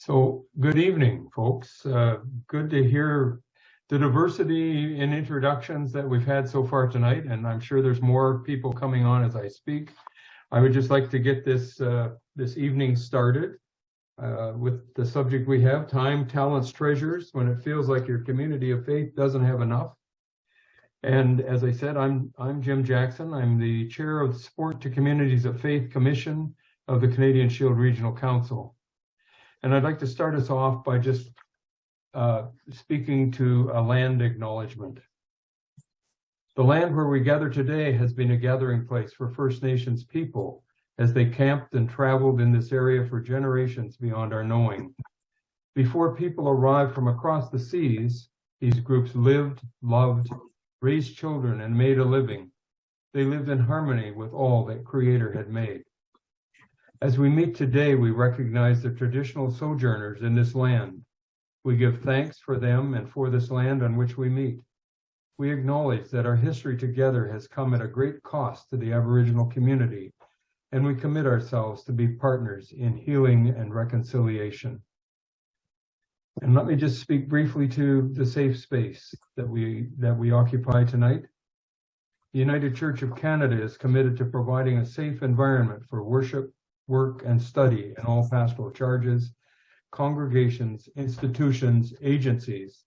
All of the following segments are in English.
So good evening, folks. Good to hear the diversity in introductions that we've had so far tonight, and I'm sure there's more people coming on as I speak. I would just like to get this evening started with the subject we have, time, talents, treasures, when it feels like your community of faith doesn't have enough. And as I said, I'm Jim Jackson. I'm the chair of the Support to Communities of Faith Commission of the Canadian Shield Regional Council. And I'd like to start us off by just speaking to a land acknowledgement. The land where we gather today has been a gathering place for First Nations people as they camped and traveled in this area for generations beyond our knowing. Before people arrived from across the seas, these groups lived, loved, raised children, and made a living. They lived in harmony with all that Creator had made. As we meet today, we recognize the traditional sojourners in this land. We give thanks for them and for this land on which we meet. We acknowledge that our history together has come at a great cost to the Aboriginal community, and we commit ourselves to be partners in healing and reconciliation. And let me just speak briefly to the safe space that we occupy tonight. The United Church of Canada is committed to providing a safe environment for worship, work, and study in all pastoral charges, congregations, institutions, agencies,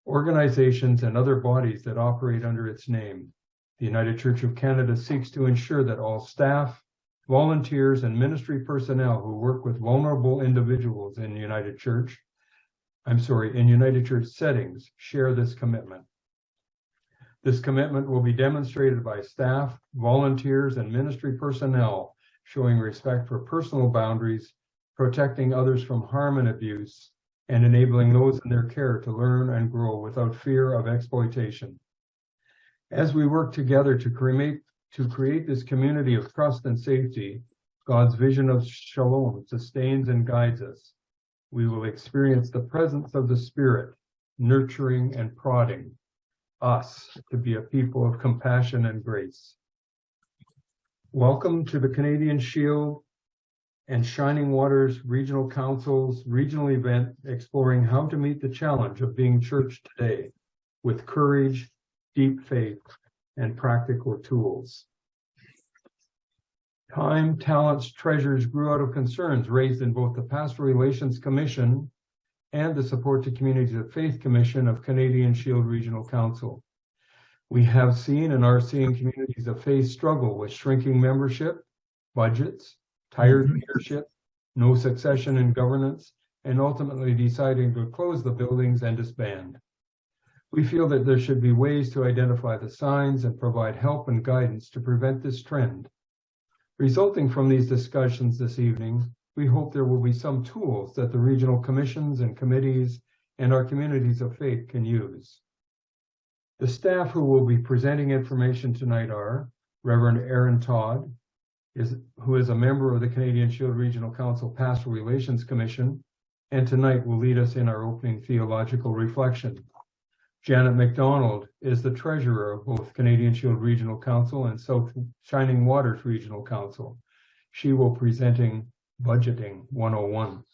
organizations, and other bodies that operate under its name. The United Church of Canada seeks to ensure that all staff, volunteers, and ministry personnel who work with vulnerable individuals in United Church settings share this commitment. This commitment will be demonstrated by staff, volunteers, and ministry personnel showing respect for personal boundaries, protecting others from harm and abuse, and enabling those in their care to learn and grow without fear of exploitation. As we work together to create this community of trust and safety, God's vision of shalom sustains and guides us. We will experience the presence of the Spirit, nurturing and prodding us to be a people of compassion and grace. Welcome to the Canadian Shield and Shining Waters Regional Council's regional event exploring how to meet the challenge of being church today with courage, deep faith, and practical tools. Time, talents, treasures grew out of concerns raised in both the Pastoral Relations Commission and the Support to Communities of Faith Commission of Canadian Shield Regional Council. We have seen and are seeing communities of faith struggle with shrinking membership, budgets, tired leadership, no succession in governance, and ultimately deciding to close the buildings and disband. We feel that there should be ways to identify the signs and provide help and guidance to prevent this trend. Resulting from these discussions this evening, we hope there will be some tools that the regional commissions and committees and our communities of faith can use. The staff who will be presenting information tonight are Reverend Aaron Todd, who is a member of the Canadian Shield Regional Council Pastoral Relations Commission, and tonight will lead us in our opening theological reflection. Janet McDonald is the treasurer of both Canadian Shield Regional Council and South Shining Waters Regional Council. She will be presenting Budgeting 101.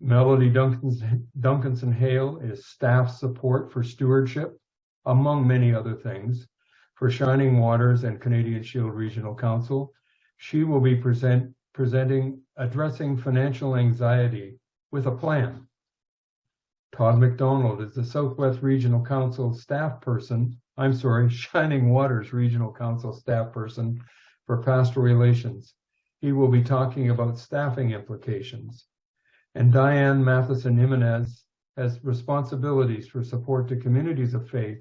Melody Duncanson-Hales is staff support for Stewardship, among many other things, for Shining Waters and Canadian Shield Regional Council. She will be presenting Addressing Financial Anxiety with a Plan. Todd McDonald is the Southwest Regional Council Shining Waters Regional Council staff person for Pastoral Relations. He will be talking about staffing implications. And Diane Matheson-Jimenez has responsibilities for support to communities of faith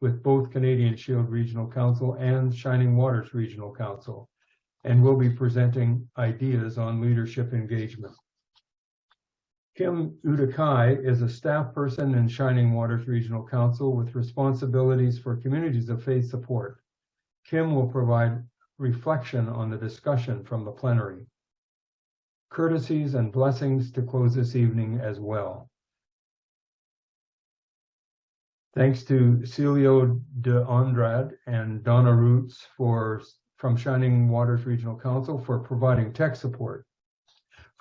with both Canadian Shield Regional Council and Shining Waters Regional Council, and will be presenting ideas on leadership engagement. Kim Udakai is a staff person in Shining Waters Regional Council with responsibilities for communities of faith support. Kim will provide reflection on the discussion from the plenary. Courtesies and blessings to close this evening as well. Thanks to Celio de Andrade and Donna Roots from Shining Waters Regional Council for providing tech support.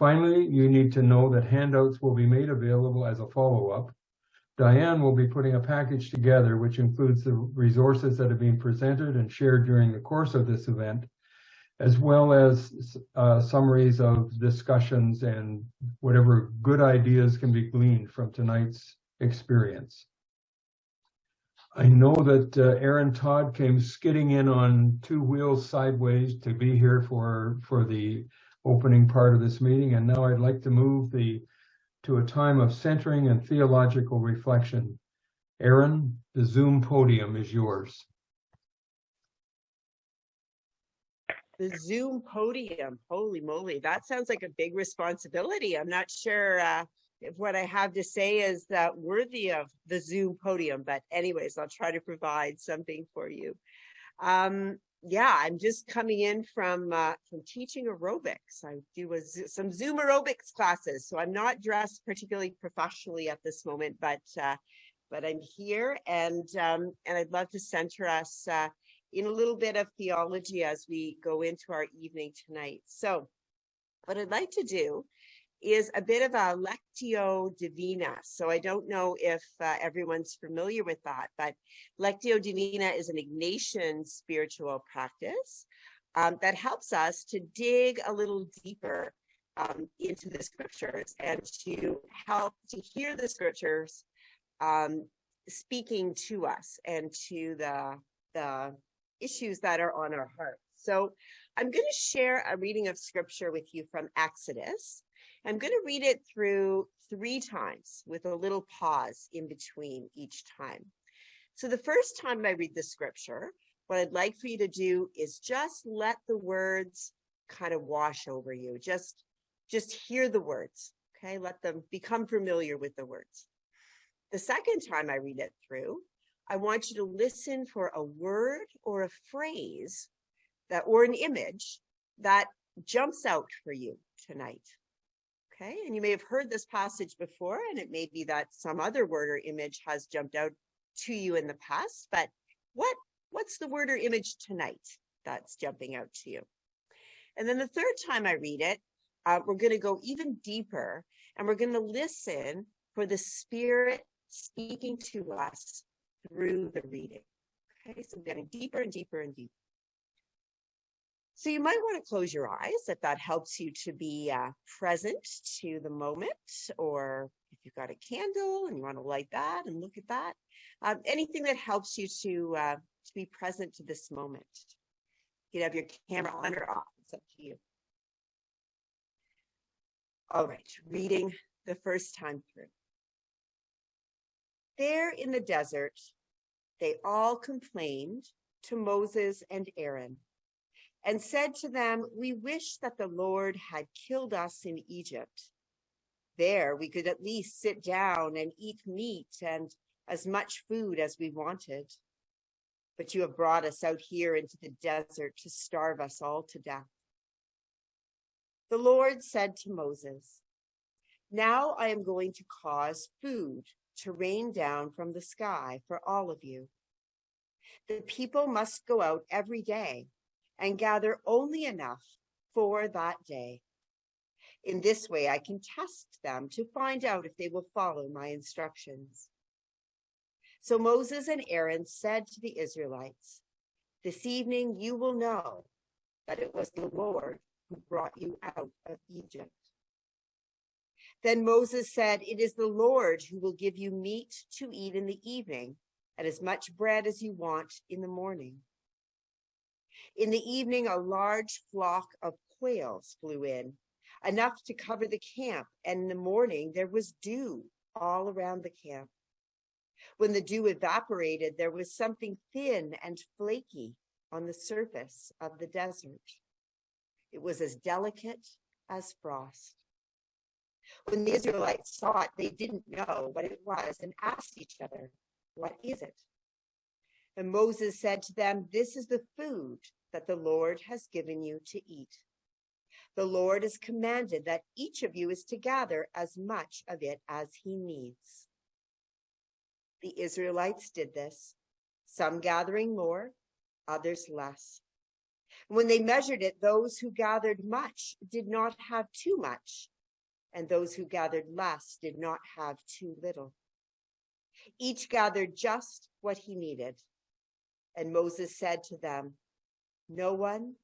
Finally, you need to know that handouts will be made available as a follow-up. Diane will be putting a package together which includes the resources that have been presented and shared during the course of this event, as well as summaries of discussions and whatever good ideas can be gleaned from tonight's experience. I know that Aaron Todd came skidding in on 2 wheels sideways to be here for the opening part of this meeting, and now I'd like to move to a time of centering and theological reflection. Aaron, the Zoom podium is yours. The Zoom podium, holy moly, that sounds like a big responsibility. I'm not sure if what I have to say is worthy of the Zoom podium, but anyways, I'll try to provide something for you. Yeah, I'm just coming in from teaching aerobics. I do some Zoom aerobics classes, so I'm not dressed particularly professionally at this moment, but I'm here, and I'd love to center us in a little bit of theology as we go into our evening tonight. So what I'd like to do is a bit of a Lectio Divina. So I don't know if everyone's familiar with that, but Lectio Divina is an Ignatian spiritual practice that helps us to dig a little deeper into the scriptures and to help to hear the scriptures speaking to us and to the issues that are on our hearts. So I'm going to share a reading of scripture with you from Exodus. I'm going to read it through 3 times with a little pause in between each time. So the first time I read the scripture, what I'd like for you to do is just let the words kind of wash over you. Just hear the words, okay? Let them become familiar with the words. The second time I read it through, I want you to listen for a word or a phrase or an image that jumps out for you tonight. Okay, and you may have heard this passage before, and it may be that some other word or image has jumped out to you in the past, but what's the word or image tonight that's jumping out to you? And then the third time I read it, we're going to go even deeper, and we're going to listen for the Spirit speaking to us through the reading. Okay, so getting deeper and deeper and deeper. So you might want to close your eyes if that helps you to be present to the moment, or if you've got a candle and you want to light that and look at that, anything that helps you to be present to this moment. You can have your camera on or off, it's up to you. All right, reading the first time through. There in the desert, they all complained to Moses and Aaron, and said to them, "We wish that the Lord had killed us in Egypt. There we could at least sit down and eat meat and as much food as we wanted. But you have brought us out here into the desert to starve us all to death." The Lord said to Moses, "Now I am going to cause food to rain down from the sky for all of you. The people must go out every day and gather only enough for that day. In this way, I can test them to find out if they will follow my instructions." So Moses and Aaron said to the Israelites, "This evening you will know that it was the Lord who brought you out of Egypt." Then Moses said, "It is the Lord who will give you meat to eat in the evening and as much bread as you want in the morning." In the evening, a large flock of quails flew in, enough to cover the camp, and in the morning there was dew all around the camp. When the dew evaporated, there was something thin and flaky on the surface of the desert. It was as delicate as frost. When the Israelites saw it, they didn't know what it was and asked each other, "What is it?" And Moses said to them, "This is the food that the Lord has given you to eat. The Lord has commanded that each of you is to gather as much of it as he needs." The Israelites did this, some gathering more, others less. When they measured it, those who gathered much did not have too much, and those who gathered less did not have too little. Each gathered just what he needed. And Moses said to them, "No one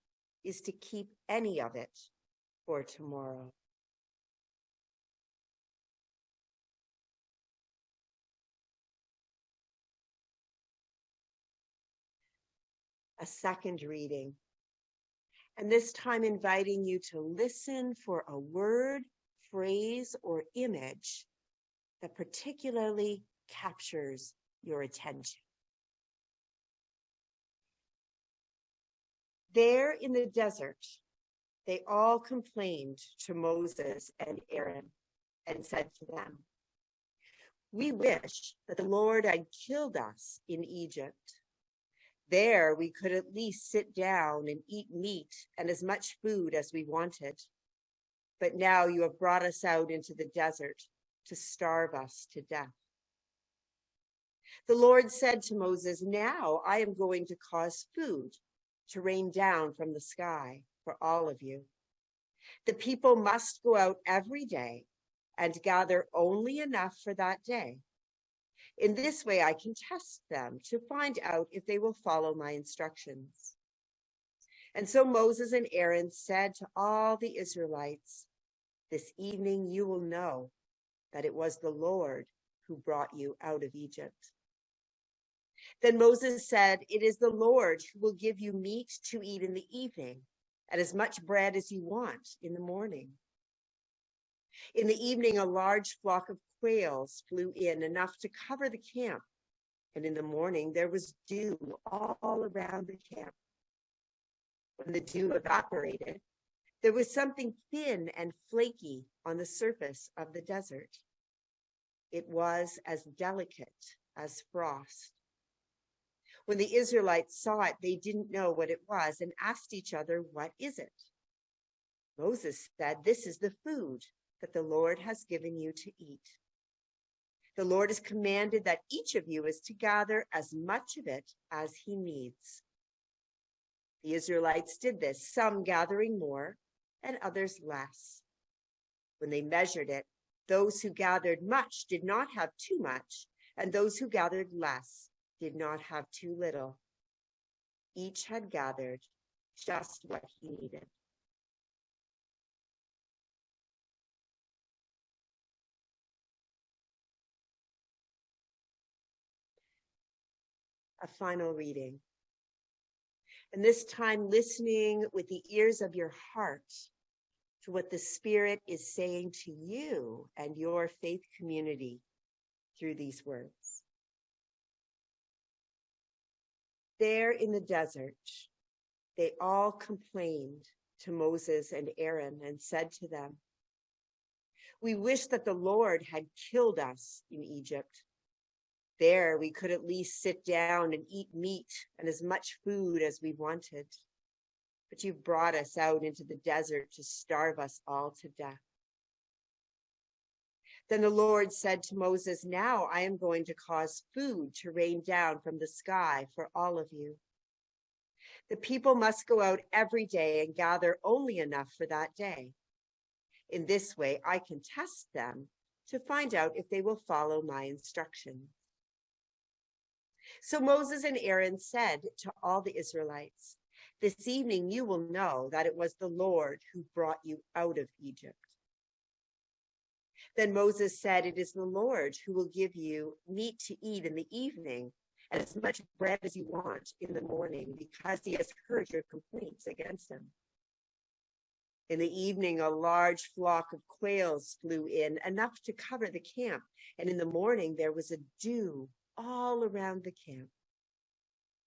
is to keep any of it for tomorrow." A second reading, and this time inviting you to listen for a word, phrase, or image that particularly captures your attention. There in the desert, they all complained to Moses and Aaron and said to them, "We wish that the Lord had killed us in Egypt. There we could at least sit down and eat meat and as much food as we wanted. But now you have brought us out into the desert to starve us to death." The Lord said to Moses, "Now I am going to cause food to rain down from the sky for all of you. The people must go out every day and gather only enough for that day. In this way, I can test them to find out if they will follow my instructions." And so Moses and Aaron said to all the Israelites, "This evening you will know that it was the Lord who brought you out of Egypt." Then Moses said, "It is the Lord who will give you meat to eat in the evening, and as much bread as you want in the morning." In the evening, a large flock of quails flew in, enough to cover the camp. And in the morning, there was dew all around the camp. When the dew evaporated, there was something thin and flaky on the surface of the desert. It was as delicate as frost. When the Israelites saw it, they didn't know what it was and asked each other, "What is it?" Moses said, "This is the food that the Lord has given you to eat. The Lord has commanded that each of you is to gather as much of it as he needs." The Israelites did this, some gathering more and others less. When they measured it, those who gathered much did not have too much, and those who gathered less did not have too little. Each had gathered just what he needed. A final reading. And this time listening with the ears of your heart to what the Spirit is saying to you and your faith community through these words. There in the desert, they all complained to Moses and Aaron and said to them, "We wish that the Lord had killed us in Egypt. There we could at least sit down and eat meat and as much food as we wanted. But you've brought us out into the desert to starve us all to death." Then the Lord said to Moses, "Now I am going to cause food to rain down from the sky for all of you. The people must go out every day and gather only enough for that day. In this way, I can test them to find out if they will follow my instructions." So Moses and Aaron said to all the Israelites, "This evening you will know that it was the Lord who brought you out of Egypt." Then Moses said, "It is the Lord who will give you meat to eat in the evening and as much bread as you want in the morning, because he has heard your complaints against him." In the evening, a large flock of quails flew in, enough to cover the camp. And in the morning, there was a dew all around the camp.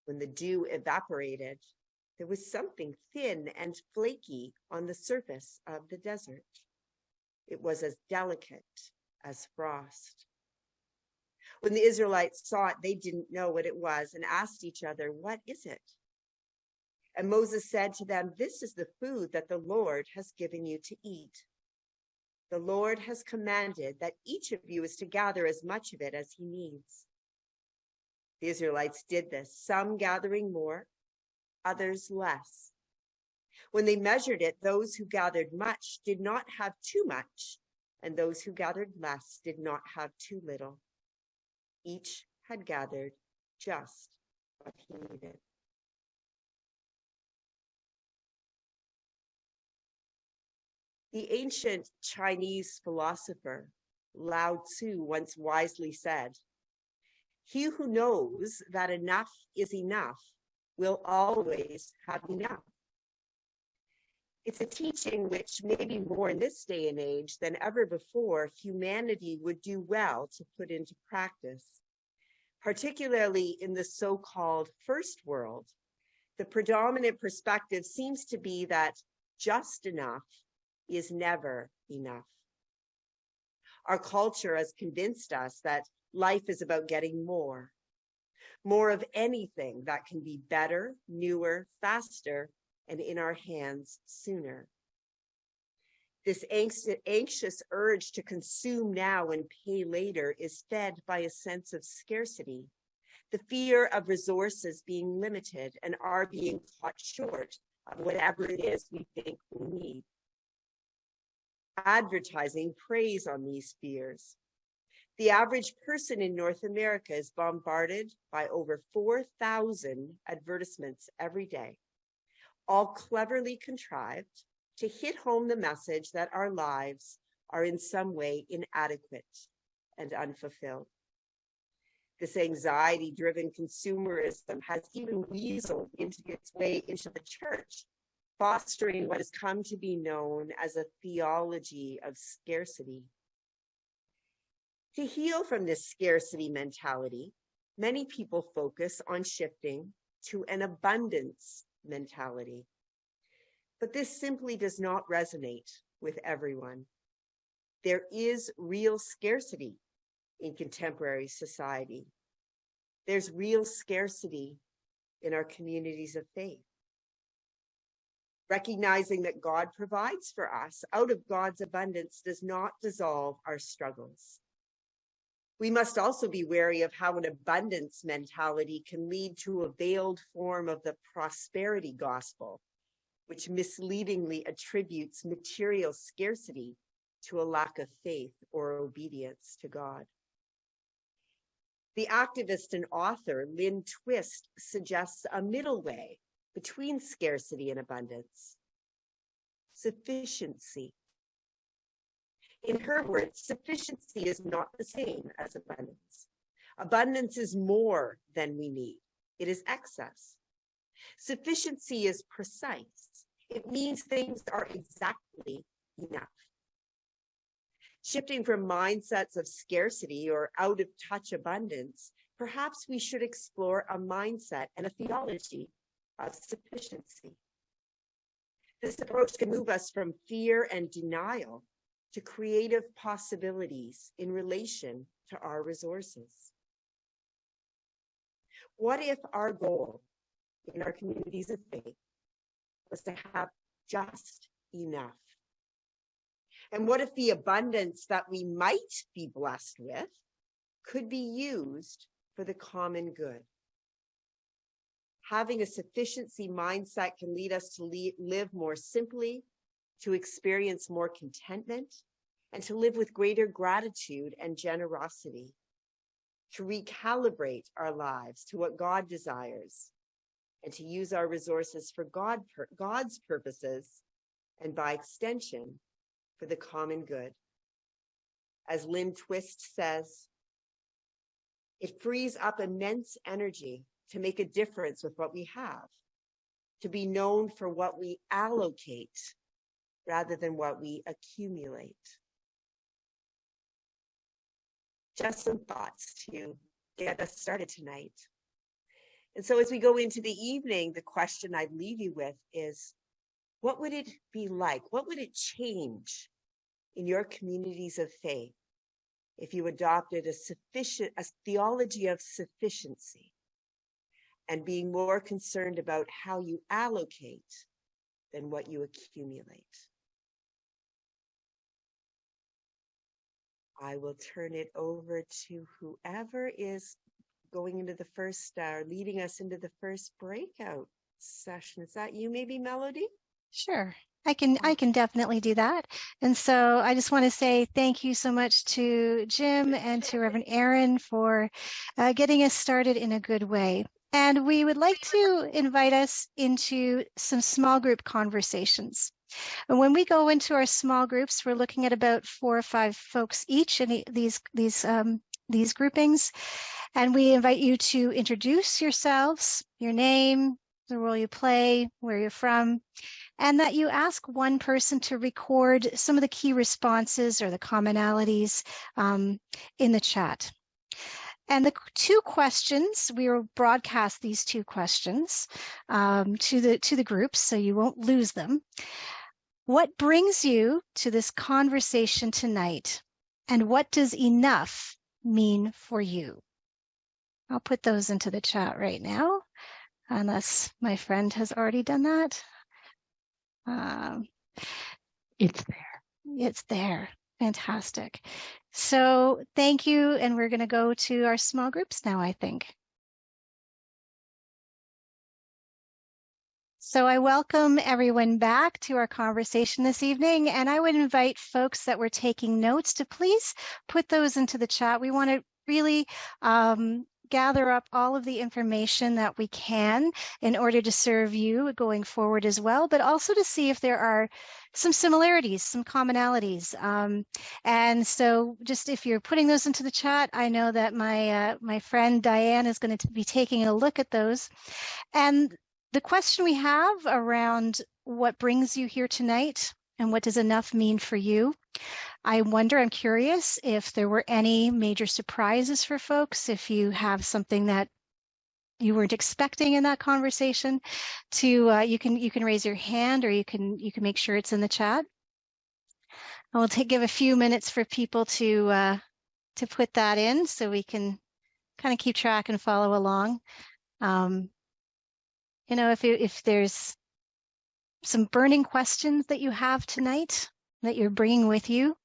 When the dew evaporated, there was something thin and flaky on the surface of the desert. It was as delicate as frost. When the Israelites saw it, they didn't know what it was and asked each other, "What is it?" And Moses said to them, "This is the food that the Lord has given you to eat. The Lord has commanded that each of you is to gather as much of it as he needs." The Israelites did this, some gathering more, others less. When they measured it, those who gathered much did not have too much, and those who gathered less did not have too little. Each had gathered just what he needed. The ancient Chinese philosopher Lao Tzu once wisely said, "He who knows that enough is enough will always have enough." It's a teaching which, maybe more in this day and age than ever before, humanity would do well to put into practice. Particularly in the so-called first world, the predominant perspective seems to be that just enough is never enough. Our culture has convinced us that life is about getting more of anything that can be better, newer, faster, and in our hands sooner. This anxious urge to consume now and pay later is fed by a sense of scarcity, the fear of resources being limited and our being caught short of whatever it is we think we need. Advertising preys on these fears. The average person in North America is bombarded by over 4,000 advertisements every day, all cleverly contrived to hit home the message that our lives are in some way inadequate and unfulfilled. This anxiety-driven consumerism has even weaseled its way into the church, fostering what has come to be known as a theology of scarcity. To heal from this scarcity mentality, many people focus on shifting to an abundance mentality. But this simply does not resonate with everyone. There is real scarcity in contemporary society. There's real scarcity in our communities of faith. Recognizing that God provides for us out of God's abundance does not dissolve our struggles. We must also be wary of how an abundance mentality can lead to a veiled form of the prosperity gospel, which misleadingly attributes material scarcity to a lack of faith or obedience to God. The activist and author Lynn Twist suggests a middle way between scarcity and abundance: sufficiency. In her words, sufficiency is not the same as abundance. Abundance is more than we need. It is excess. Sufficiency is precise. It means things are exactly enough. Shifting from mindsets of scarcity or out-of-touch abundance, perhaps we should explore a mindset and a theology of sufficiency. This approach can move us from fear and denial to creative possibilities in relation to our resources. What if our goal in our communities of faith was to have just enough? And what if the abundance that we might be blessed with could be used for the common good? Having a sufficiency mindset can lead us to live more simply, to experience more contentment, and to live with greater gratitude and generosity, to recalibrate our lives to what God desires, and to use our resources for God's purposes, and by extension, for the common good. As Lynn Twist says, it frees up immense energy to make a difference with what we have, to be known for what we allocate rather than what we accumulate. Just some thoughts to get us started tonight. And so as we go into the evening, the question I'd leave you with is, what would it be like? What would it change in your communities of faith if you adopted a theology of sufficiency and being more concerned about how you allocate than what you accumulate? I will turn it over to whoever is going into the first, leading us into the first breakout session. Is that you, maybe, Melody? Sure. I can definitely do that. And so I just want to say thank you so much to Jim and to Reverend Aaron for getting us started in a good way. And we would like to invite us into some small group conversations. And when we go into our small groups, we're looking at about 4 or 5 folks each in these groupings. And we invite you to introduce yourselves, your name, the role you play, where you're from, and that you ask one person to record some of the key responses or the commonalities in the chat. And the 2 questions, we will broadcast these 2 questions to the groups so you won't lose them. What brings you to this conversation tonight? And what does enough mean for you? I'll put those into the chat right now, unless my friend has already done that. It's there. It's there. Fantastic. So thank you. And we're going to go to our small groups now, I think. So I welcome everyone back to our conversation this evening, and I would invite folks that were taking notes to please put those into the chat. We want to really gather up all of the information that we can in order to serve you going forward as well, but also to see if there are some similarities, some commonalities. And so just if you're putting those into the chat, I know that my friend Diane is going to be taking a look at those. And the question we have around what brings you here tonight and what does enough mean for you, I'm curious if there were any major surprises for folks, if you have something that you weren't expecting in that conversation, you can raise your hand, or you can make sure it's in the chat. I will give a few minutes for people to put that in so we can kind of keep track and follow along. You know, if there's some burning questions that you have tonight that you're bringing with you,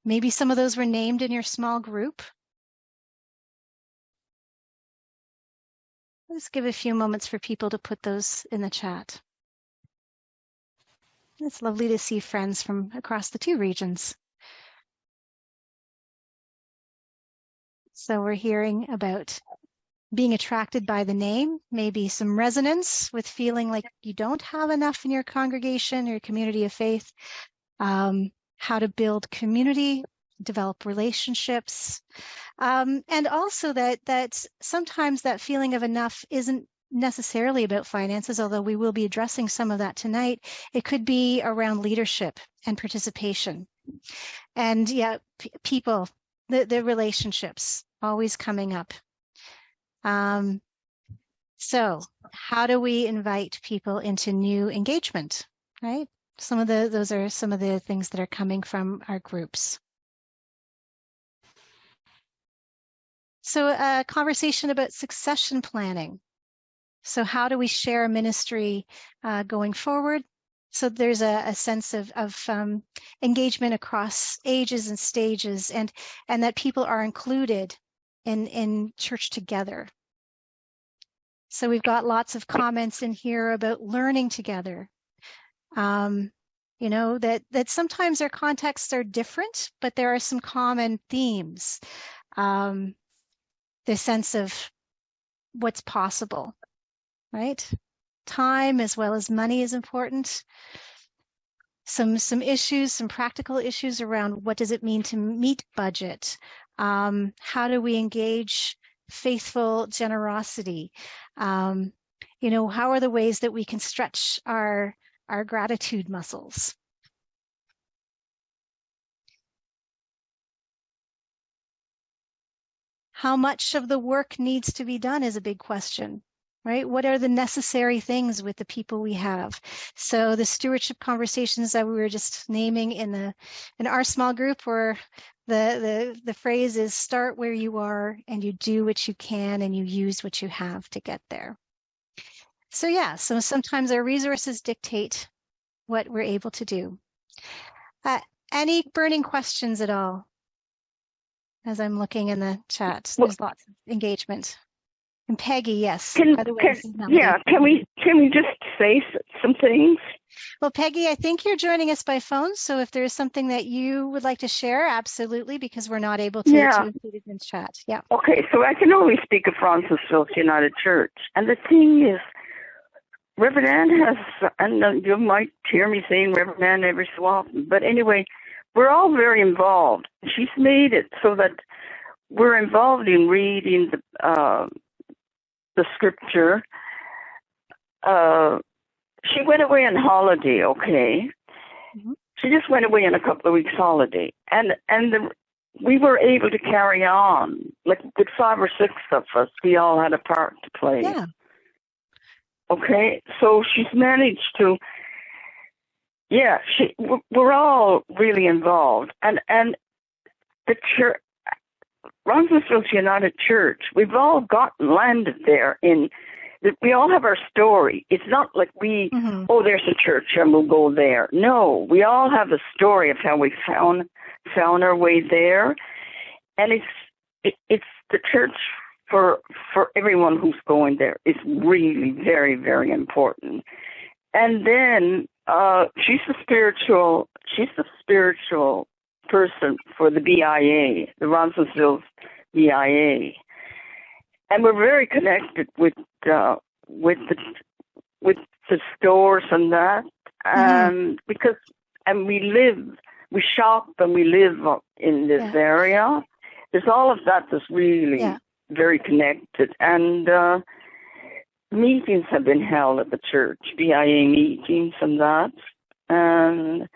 maybe some of those were named in your small group. Let's give a few moments for people to put those in the chat. It's lovely to see friends from across the 2 regions. So we're hearing about being attracted by the name, maybe some resonance with feeling like you don't have enough in your congregation or your community of faith, how to build community, develop relationships, and also that sometimes that feeling of enough isn't necessarily about finances, although we will be addressing some of that tonight. It could be around leadership and participation. And yeah, people, the relationships always coming up. So how do we invite people into new engagement, right? Those are some of the things that are coming from our groups. So a conversation about succession planning. So how do we share ministry going forward? So there's a sense of engagement across ages and stages, and that people are included in church together. So we've got lots of comments in here about learning together. You know, that sometimes our contexts are different, but there are some common themes. The sense of what's possible, right? Time as well as money is important. Some issues, some practical issues around what does it mean to meet budget? How do we engage faithful generosity? You know, how are the ways that we can stretch our gratitude muscles? How much of the work needs to be done is a big question, right? What are the necessary things with the people we have? So the stewardship conversations that we were just naming in our small group, where the phrase is start where you are and you do what you can and you use what you have to get there. So yeah, so sometimes our resources dictate what we're able to do. Any burning questions at all? As I'm looking in the chat, there's lots of engagement. And Peggy, yes. Can we just say some things? Well, Peggy, I think you're joining us by phone. So if there's something that you would like to share, absolutely, because we're not able to include it in chat. Yeah. Okay, so I can only speak of Francisville United Church. And the thing is, Reverend Ann has, and you might hear me saying Reverend Ann every so often, but anyway, we're all very involved. She's made it so that we're involved in reading the scripture. She went away on holiday, okay? Mm-hmm. She just went away on a couple of weeks holiday. And we were able to carry on. Like with 5 or 6 of us, we all had a part to play. Yeah. Okay, so she's managed to, we're all really involved. And the church, Ronaldville United Church, we've all gotten landed there we all have our story. It's not like there's a church and we'll go there. No, we all have a story of how we found our way there. And it's the church for everyone who's going there. It's really very, very important. And then she's the spiritual person for the BIA, the Ronaldville BIA. And we're very connected with the stores and that, because we shop and we live in this area. There's all of that that's really very connected. And meetings have been held at the church, BIA meetings and that. And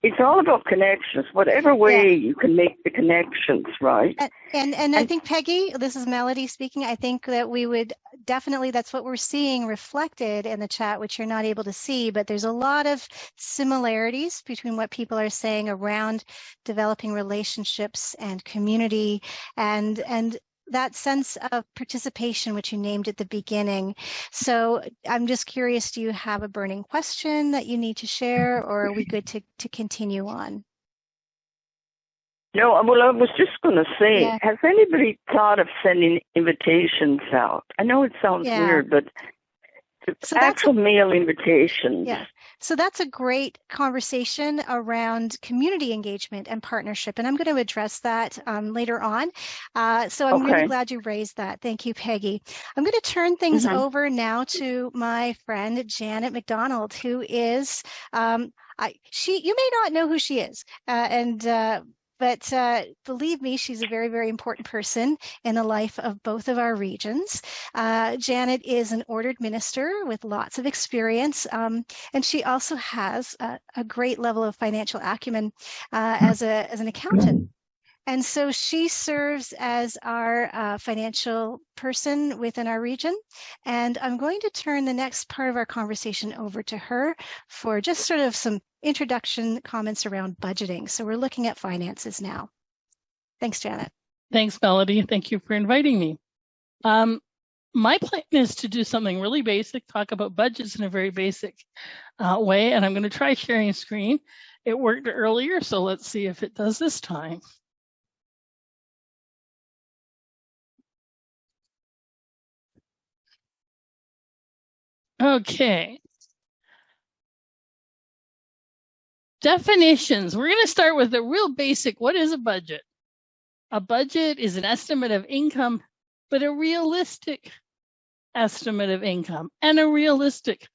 it's all about connections, whatever way you can make the connections, right? And I think, Peggy, this is Melody speaking, I think that we would definitely, that's what we're seeing reflected in the chat, which you're not able to see, but there's a lot of similarities between what people are saying around developing relationships and community and that sense of participation, which you named at the beginning. So I'm just curious, do you have a burning question that you need to share, or are we good to continue on? No, well, I was just going to say, has anybody thought of sending invitations out? I know it sounds weird, but actual mail invitations. Yeah. So that's a great conversation around community engagement and partnership. And I'm going to address that later on. So I'm really glad you raised that. Thank you, Peggy. I'm going to turn things over now to my friend, Janet McDonald, who is, you may not know who she is. But believe me, she's a very, very important person in the life of both of our regions. Janet is an ordered minister with lots of experience, and she also has a great level of financial acumen as an accountant. And so she serves as our financial person within our region. And I'm going to turn the next part of our conversation over to her for just sort of some introduction comments around budgeting. So we're looking at finances now. Thanks, Janet. Thanks, Melody. Thank you for inviting me. My plan is to do something really basic, talk about budgets in a very basic way. And I'm going to try sharing screen. It worked earlier, so let's see if it does this time. Okay. Definitions. We're going to start with a real basic. What is a budget? A budget is an estimate of income, but a realistic estimate of income and a realistic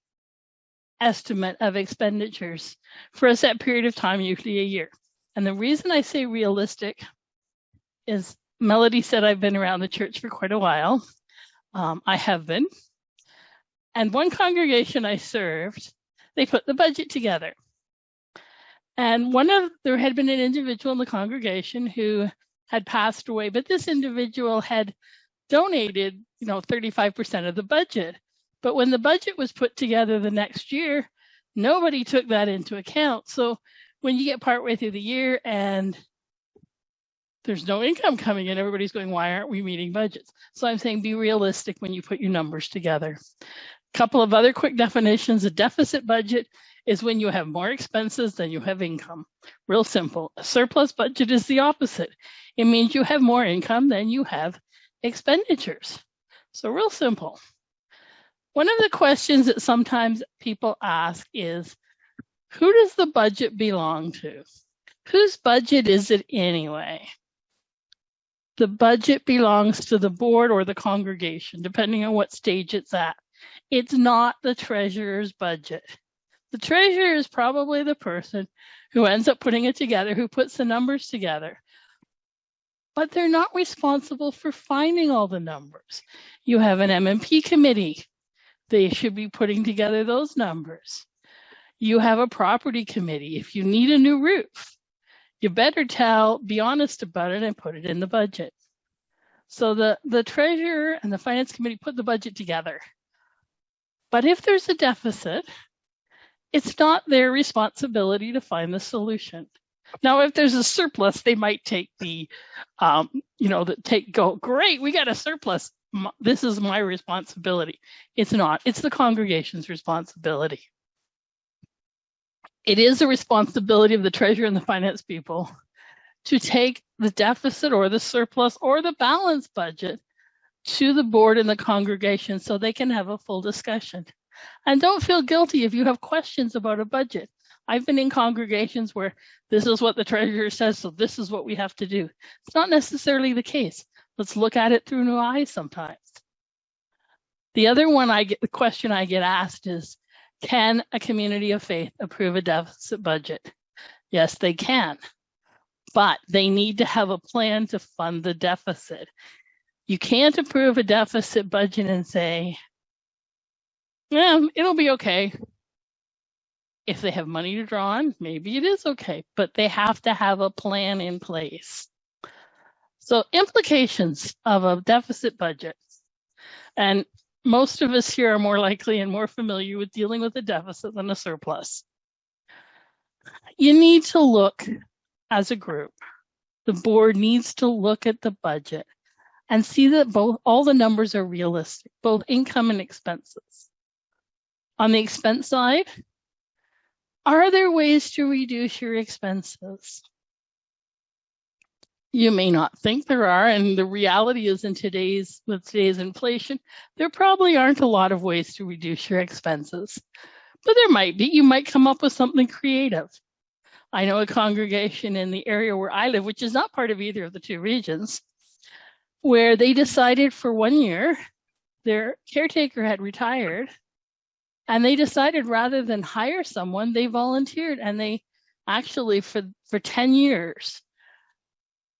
estimate of expenditures for a set period of time, usually a year. And the reason I say realistic is Melody said I've been around the church for quite a while. I have been. And one congregation I served, they put the budget together. And there had been an individual in the congregation who had passed away, but this individual had donated, 35% of the budget. But when the budget was put together the next year, nobody took that into account. So when you get partway through the year and there's no income coming in, everybody's going, why aren't we meeting budgets? So I'm saying be realistic when you put your numbers together. Couple of other quick definitions. A deficit budget is when you have more expenses than you have income. Real simple. A surplus budget is the opposite. It means you have more income than you have expenditures. So real simple. One of the questions that sometimes people ask is, who does the budget belong to? Whose budget is it anyway? The budget belongs to the board or the congregation, depending on what stage it's at. It's not the treasurer's budget. The treasurer is probably the person who ends up putting it together, who puts the numbers together. But they're not responsible for finding all the numbers. You have an M&P committee. They should be putting together those numbers. You have a property committee. If you need a new roof, you better be honest about it and put it in the budget. So the treasurer and the finance committee put the budget together. But if there's a deficit, it's not their responsibility to find the solution. Now, if there's a surplus, they might take go, great, we got a surplus. This is my responsibility. It's not. It's the congregation's responsibility. It is the responsibility of the treasurer and the finance people to take the deficit or the surplus or the balanced budget to the board and the congregation so they can have a full discussion. And don't feel guilty if you have questions about a budget. I've been in congregations where this is what the treasurer says, so this is what we have to do. It's not necessarily the case. Let's look at it through new eyes sometimes. The other the question I get asked is, can a community of faith approve a deficit budget? Yes, they can, but they need to have a plan to fund the deficit. You can't approve a deficit budget and say, yeah, it'll be okay. If they have money to draw on, maybe it is okay, but they have to have a plan in place. So implications of a deficit budget, and most of us here are more likely and more familiar with dealing with a deficit than a surplus. You need to look as a group. The board needs to look at the budget and see that all the numbers are realistic, both income and expenses. On the expense side, are there ways to reduce your expenses? You may not think there are, and the reality is with today's inflation, there probably aren't a lot of ways to reduce your expenses, but there might be. You might come up with something creative. I know a congregation in the area where I live, which is not part of either of the two regions, where they decided for 1 year, their caretaker had retired, and they decided rather than hire someone, they volunteered, and they actually for 10 years,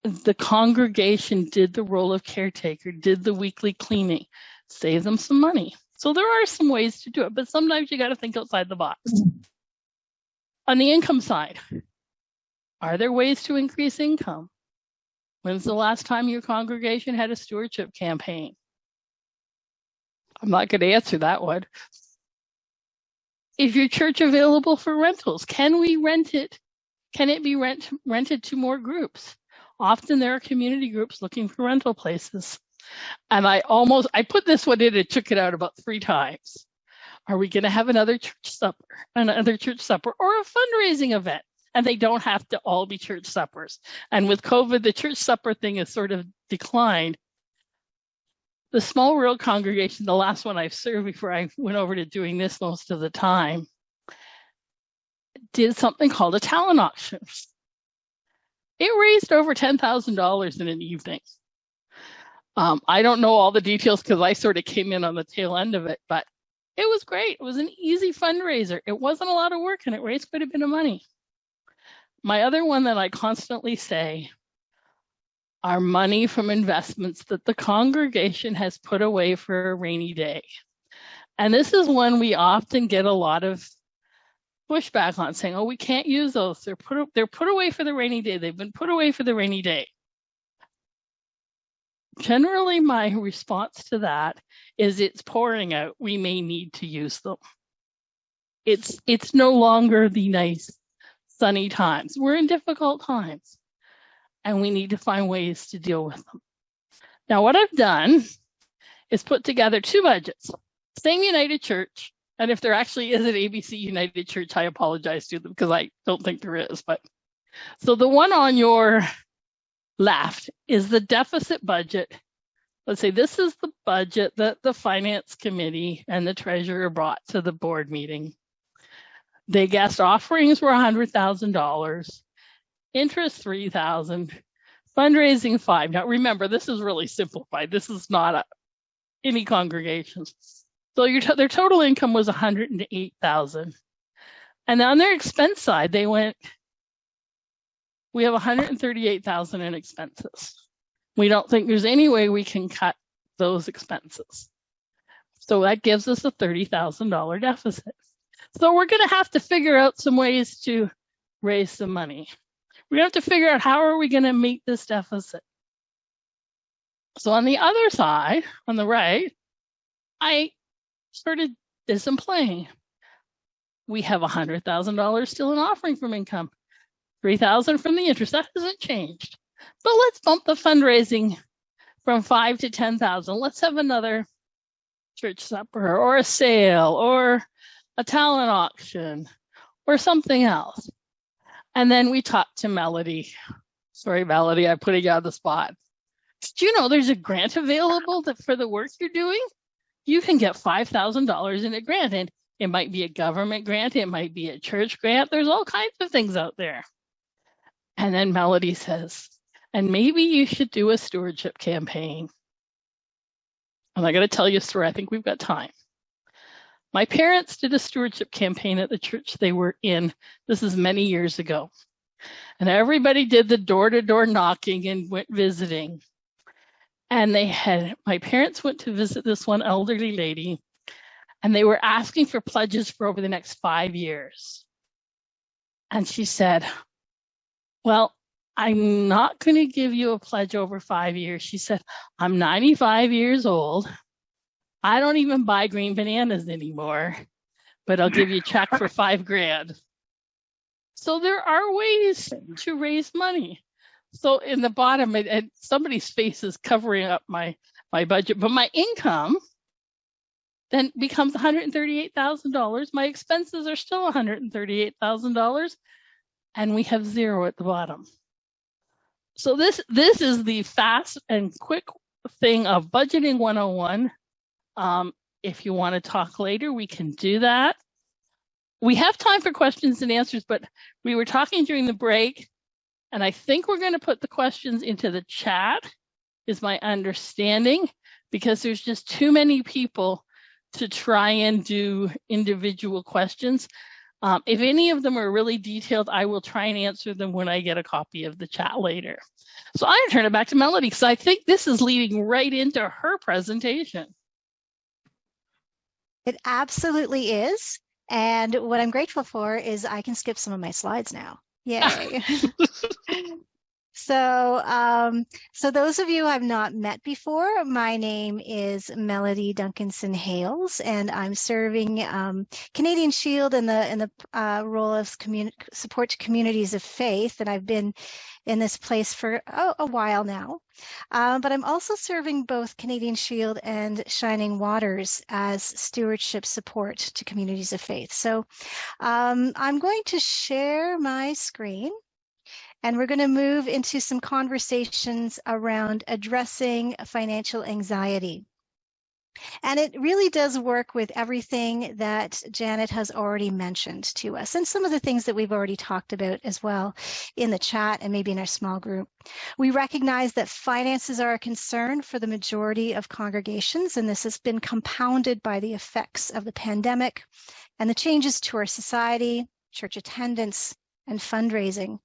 the congregation did the role of caretaker, did the weekly cleaning, saved them some money. So there are some ways to do it, but sometimes you got to think outside the box. On the income side, are there ways to increase income? When's the last time your congregation had a stewardship campaign? I'm not going to answer that one. Is your church available for rentals? Can we rent it? Can it be rented to more groups? Often there are community groups looking for rental places. And I put this one in and took it out about 3 times. Are we going to have another church supper or a fundraising event? And they don't have to all be church suppers. And with COVID, the church supper thing has sort of declined. The small rural congregation, the last one I've served before I went over to doing this most of the time, did something called a talent auction. It raised over $10,000 in an evening. I don't know all the details because I sort of came in on the tail end of it, but it was great. It was an easy fundraiser. It wasn't a lot of work and it raised quite a bit of money. My other one that I constantly say are money from investments that the congregation has put away for a rainy day. And this is one we often get a lot of pushback on, saying, oh, we can't use those. They're put away for the rainy day. They've been put away for the rainy day. Generally, my response to that is it's pouring out. We may need to use them. It's no longer the nice sunny times. We're in difficult times and we need to find ways to deal with them. Now, what I've done is put together 2 budgets, same United Church. And if there actually is an ABC United Church, I apologize to them because I don't think there is. But so the one on your left is the deficit budget let's say this is the budget that the finance committee and the treasurer brought to the board meeting. The guest offerings were $100,000, interest $3,000, fundraising $5,000. Now remember, this is really simplified. This is not any congregations. So their total income was $108,000. And on their expense side, they went, we have $138,000 in expenses. We don't think there's any way we can cut those expenses. So that gives us a $30,000 deficit. So we're going to have to figure out some ways to raise some money. We have to figure out how are we going to meet this deficit. So on the other side, on the right, I started did some playing. We have $100,000 still in offering from income, $3,000 from the interest. That hasn't changed. But let's bump the fundraising from $5,000 to $10,000. Let's have another church supper or a sale or a talent auction or something else. And then we talked to Melody. Sorry, Melody, I'm putting you on the spot. Do you know there's a grant available for the work you're doing? You can get $5,000 in a grant, and it might be a government grant, it might be a church grant. There's all kinds of things out there. And then Melody says, and maybe you should do a stewardship campaign. And I got to tell you a story. I think we've got time. My parents did a stewardship campaign at the church they were in. This is many years ago. And everybody did the door-to-door knocking and went visiting. And my parents went to visit this one elderly lady, and they were asking for pledges for over the next 5 years. And she said, well, I'm not going to give you a pledge over 5 years. She said, I'm 95 years old. I don't even buy green bananas anymore, but I'll give you a check for $5,000. So there are ways to raise money. So in the bottom, somebody's face is covering up my budget, but my income then becomes $138,000. My expenses are still $138,000, and we have zero at the bottom. So this is the fast and quick thing of budgeting 101. If you want to talk later, we can do that. We have time for questions and answers, but we were talking during the break, and I think we're going to put the questions into the chat, is my understanding, because there's just too many people to try and do individual questions. If any of them are really detailed, I will try and answer them when I get a copy of the chat later. So I'm going to turn it back to Melody, because I think this is leading right into her presentation. It absolutely is. And what I'm grateful for is I can skip some of my slides now. Yay. So those of you I've not met before, my name is Melody Duncanson-Hales, and I'm serving Canadian Shield in the role of support to communities of faith, and I've been in this place for a while now. But I'm also serving both Canadian Shield and Shining Waters as stewardship support to communities of faith. So I'm going to share my screen, and we're going to move into some conversations around addressing financial anxiety. And it really does work with everything that Janet has already mentioned to us, and some of the things that we've already talked about as well in the chat and maybe in our small group. We recognize that finances are a concern for the majority of congregations, and this has been compounded by the effects of the pandemic and the changes to our society, church attendance, and fundraising.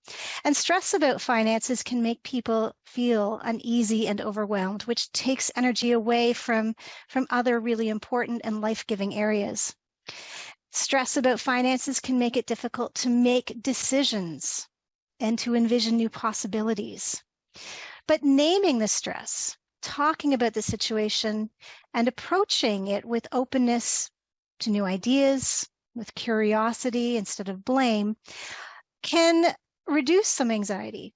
And stress about finances can make people feel uneasy and overwhelmed, which takes energy away from other really important and life-giving areas. Stress about finances can make it difficult to make decisions and to envision new possibilities. But naming the stress, talking about the situation, and approaching it with openness to new ideas, with curiosity instead of blame, can reduce some anxiety.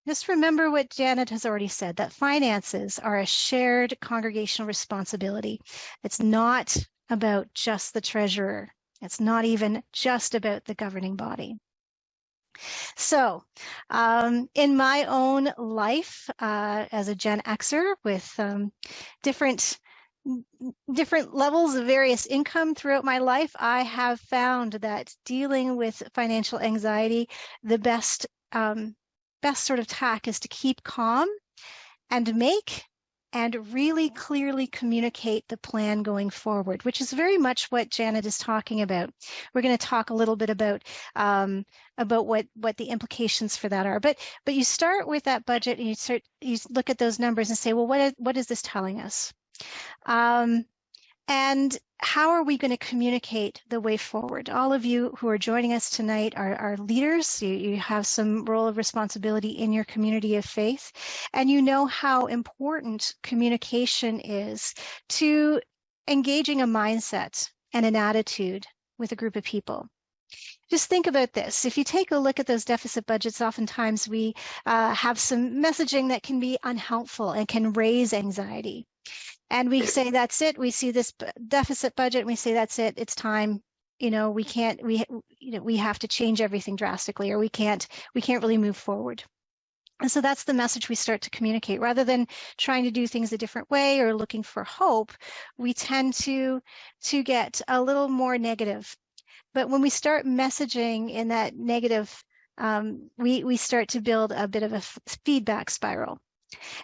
Just remember what Janet has already said, that finances are a shared congregational responsibility. It's not about just the treasurer. It's not even just about the governing body. So in my own life as a Gen Xer with different levels of various income throughout my life, I have found that dealing with financial anxiety, the best sort of tack is to keep calm and make and really clearly communicate the plan going forward, which is very much what Janet is talking about. We're going to talk a little bit about what the implications for that are. But you start with that budget and you look at those numbers and say, well, what is this telling us? And how are we going to communicate the way forward? All of you who are joining us tonight are leaders. You have some role of responsibility in your community of faith, and you know how important communication is to engaging a mindset and an attitude with a group of people. Just think about this. If you take a look at those deficit budgets, oftentimes we have some messaging that can be unhelpful and can raise anxiety. And we say, that's it. We see this deficit budget and we say, that's it. It's time. We have to change everything drastically, or we can't really move forward. And so that's the message we start to communicate. Rather than trying to do things a different way or looking for hope, we tend to get a little more negative. But when we start messaging in that negative, we start to build a bit of a feedback spiral.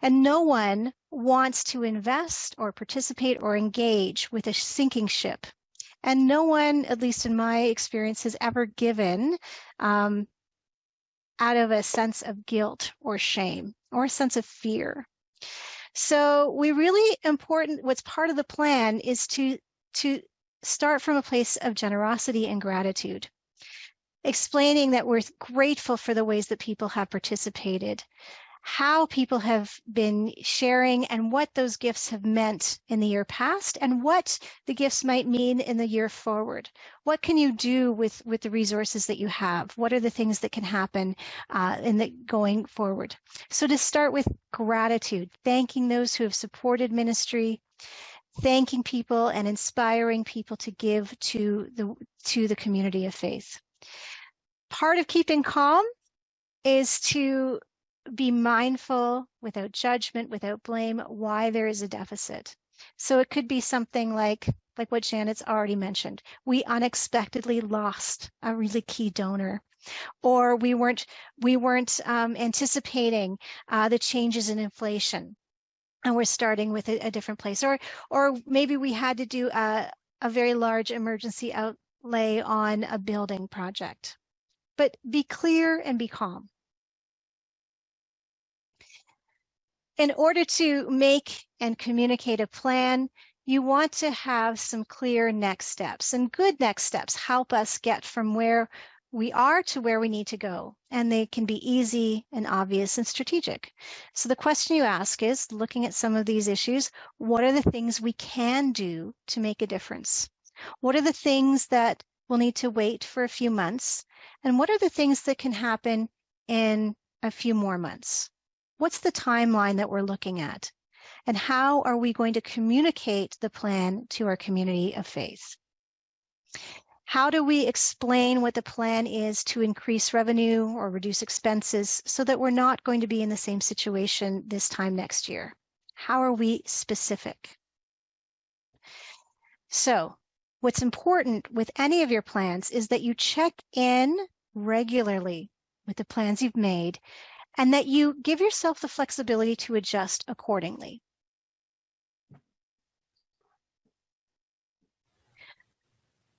And no one wants to invest or participate or engage with a sinking ship. And no one, at least in my experience, has ever given out of a sense of guilt or shame or a sense of fear. So what's part of the plan is to start from a place of generosity and gratitude, explaining that we're grateful for the ways that people have participated, how people have been sharing, and what those gifts have meant in the year past, and what the gifts might mean in the year forward. What can you do with the resources that you have? What are the things that can happen going forward? So to start with gratitude, thanking those who have supported ministry, thanking people and inspiring people to give to the community of faith. Part of keeping calm is to be mindful, without judgment, without blame, why there is a deficit. So it could be something like what Janet's already mentioned. We unexpectedly lost a really key donor, or we weren't anticipating the changes in inflation, and we're starting with a different place, or maybe we had to do a very large emergency outlay on a building project. But be clear and be calm. In order to make and communicate a plan, you want to have some clear next steps, and good next steps help us get from where we are to where we need to go, and they can be easy and obvious and strategic. So the question you ask is, looking at some of these issues, what are the things we can do to make a difference? What are the things that will need to wait for a few months? And what are the things that can happen in a few more months? What's the timeline that we're looking at? And how are we going to communicate the plan to our community of faith? How do we explain what the plan is to increase revenue or reduce expenses so that we're not going to be in the same situation this time next year? How are we specific? So, what's important with any of your plans is that you check in regularly with the plans you've made, and that you give yourself the flexibility to adjust accordingly.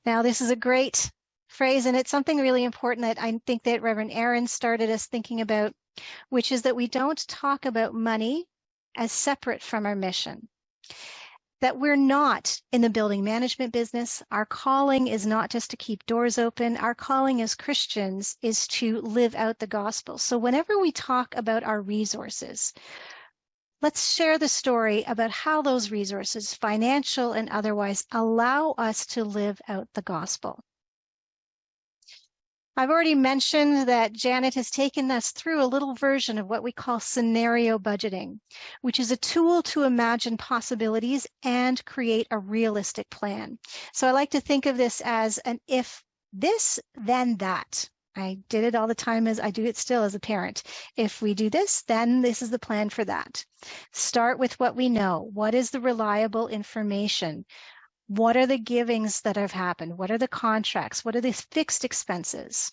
Now, this is a great phrase, and it's something really important that I think that Reverend Aaron started us thinking about, which is that we don't talk about money as separate from our mission. That we're not in the building management business. Our calling is not just to keep doors open. Our calling as Christians is to live out the gospel. So whenever we talk about our resources, let's share the story about how those resources, financial and otherwise, allow us to live out the gospel. I've already mentioned that Janet has taken us through a little version of what we call scenario budgeting, which is a tool to imagine possibilities and create a realistic plan. So I like to think of this as an if this, then that I did it all the time, as I do it still as a parent. If we do this, then this is the plan for that. Start with what we know. What is the reliable information? What are the givings that have happened? What are the contracts? What are the fixed expenses?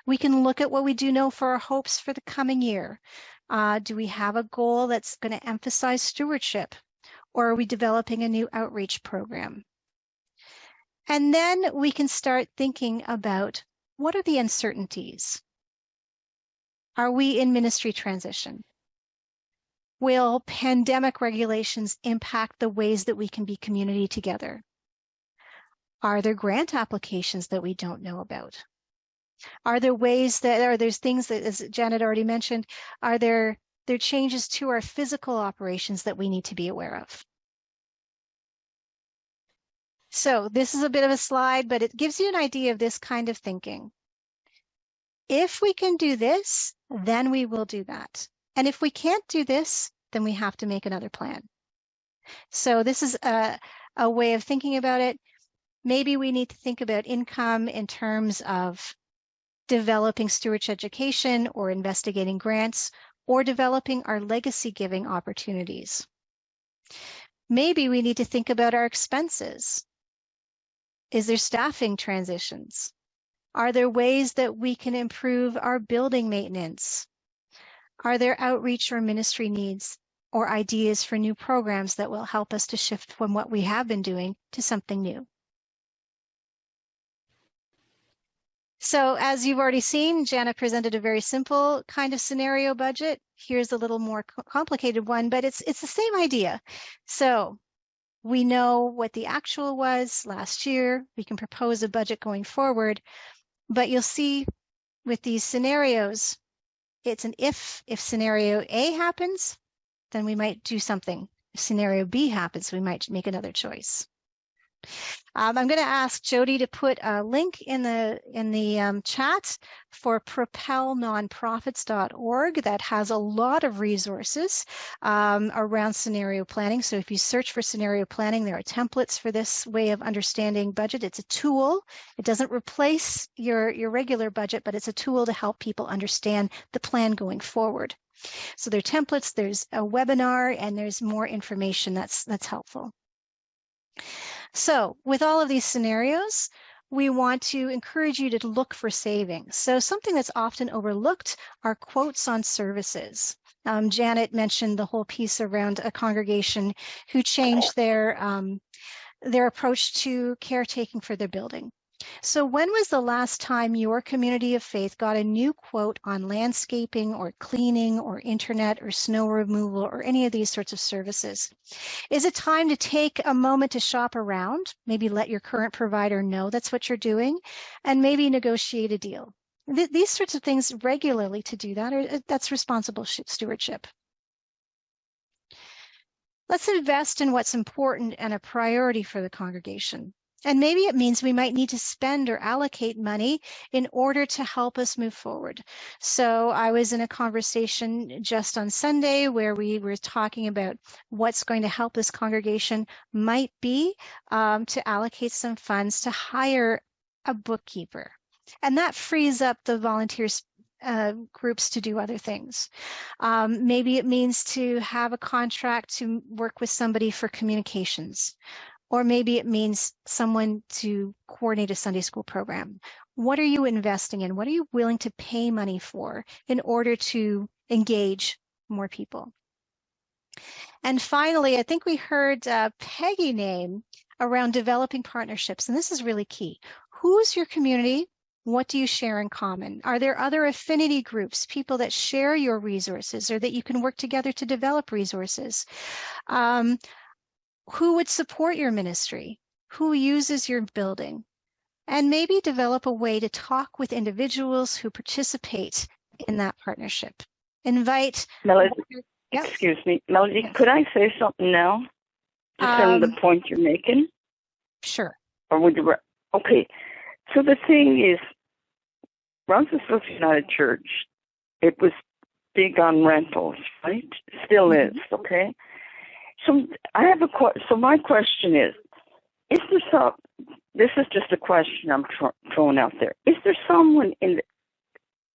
We can look at what we do know for our hopes for the coming year. Do we have a goal that's going to emphasize stewardship? Or are we developing a new outreach program? And then we can start thinking about, what are the uncertainties? Are we in ministry transition? Will pandemic regulations impact the ways that we can be community together? Are there grant applications that we don't know about? Are there things that, as Janet already mentioned, are there changes to our physical operations that we need to be aware of? So this is a bit of a slide, but it gives you an idea of this kind of thinking. If we can do this, then we will do that. And if we can't do this, then we have to make another plan. So this is a way of thinking about it. Maybe we need to think about income in terms of developing stewardship education or investigating grants or developing our legacy giving opportunities. Maybe we need to think about our expenses. Is there staffing transitions? Are there ways that we can improve our building maintenance? Are there outreach or ministry needs or ideas for new programs that will help us to shift from what we have been doing to something new? So as you've already seen, Jana presented a very simple kind of scenario budget. Here's a little more complicated one, but it's the same idea. So we know what the actual was last year. We can propose a budget going forward, but you'll see with these scenarios, it's an if scenario A happens, then we might do something. If scenario B happens, we might make another choice. I'm going to ask Jody to put a link in the chat for propelnonprofits.org that has a lot of resources around scenario planning. So if you search for scenario planning, there are templates for this way of understanding budget. It's a tool. It doesn't replace your regular budget, but it's a tool to help people understand the plan going forward. So there are templates, there's a webinar, and there's more information that's helpful. So with all of these scenarios, we want to encourage you to look for savings. So something that's often overlooked are quotes on services. Janet mentioned the whole piece around a congregation who changed their approach to caretaking for their building. So when was the last time your community of faith got a new quote on landscaping or cleaning or internet or snow removal or any of these sorts of services? Is it time to take a moment to shop around, maybe let your current provider know that's what you're doing, and maybe negotiate a deal? These sorts of things regularly to do that, that's responsible stewardship. Let's invest in what's important and a priority for the congregation. And maybe it means we might need to spend or allocate money in order to help us move forward. So I was in a conversation just on Sunday where we were talking about what's going to help this congregation might be to allocate some funds to hire a bookkeeper. And that frees up the volunteers groups to do other things. Maybe it means to have a contract to work with somebody for communications. Or maybe it means someone to coordinate a Sunday school program. What are you investing in? What are you willing to pay money for in order to engage more people? And finally, I think we heard Peggy name around developing partnerships, and this is really key. Who's your community? What do you share in common? Are there other affinity groups, people that share your resources or that you can work together to develop resources? Who would support your ministry? Who uses your building? And maybe develop a way to talk with individuals who participate in that partnership. Invite Melody, excuse me, Melody, yes. Could I say something now? Just on the point you're making? Sure. Or would you? Okay. So the thing is, Matheson United Church, it was big on rentals, right? Still is, okay? So I have so my question is there this is just a question I'm throwing out there. Is there someone in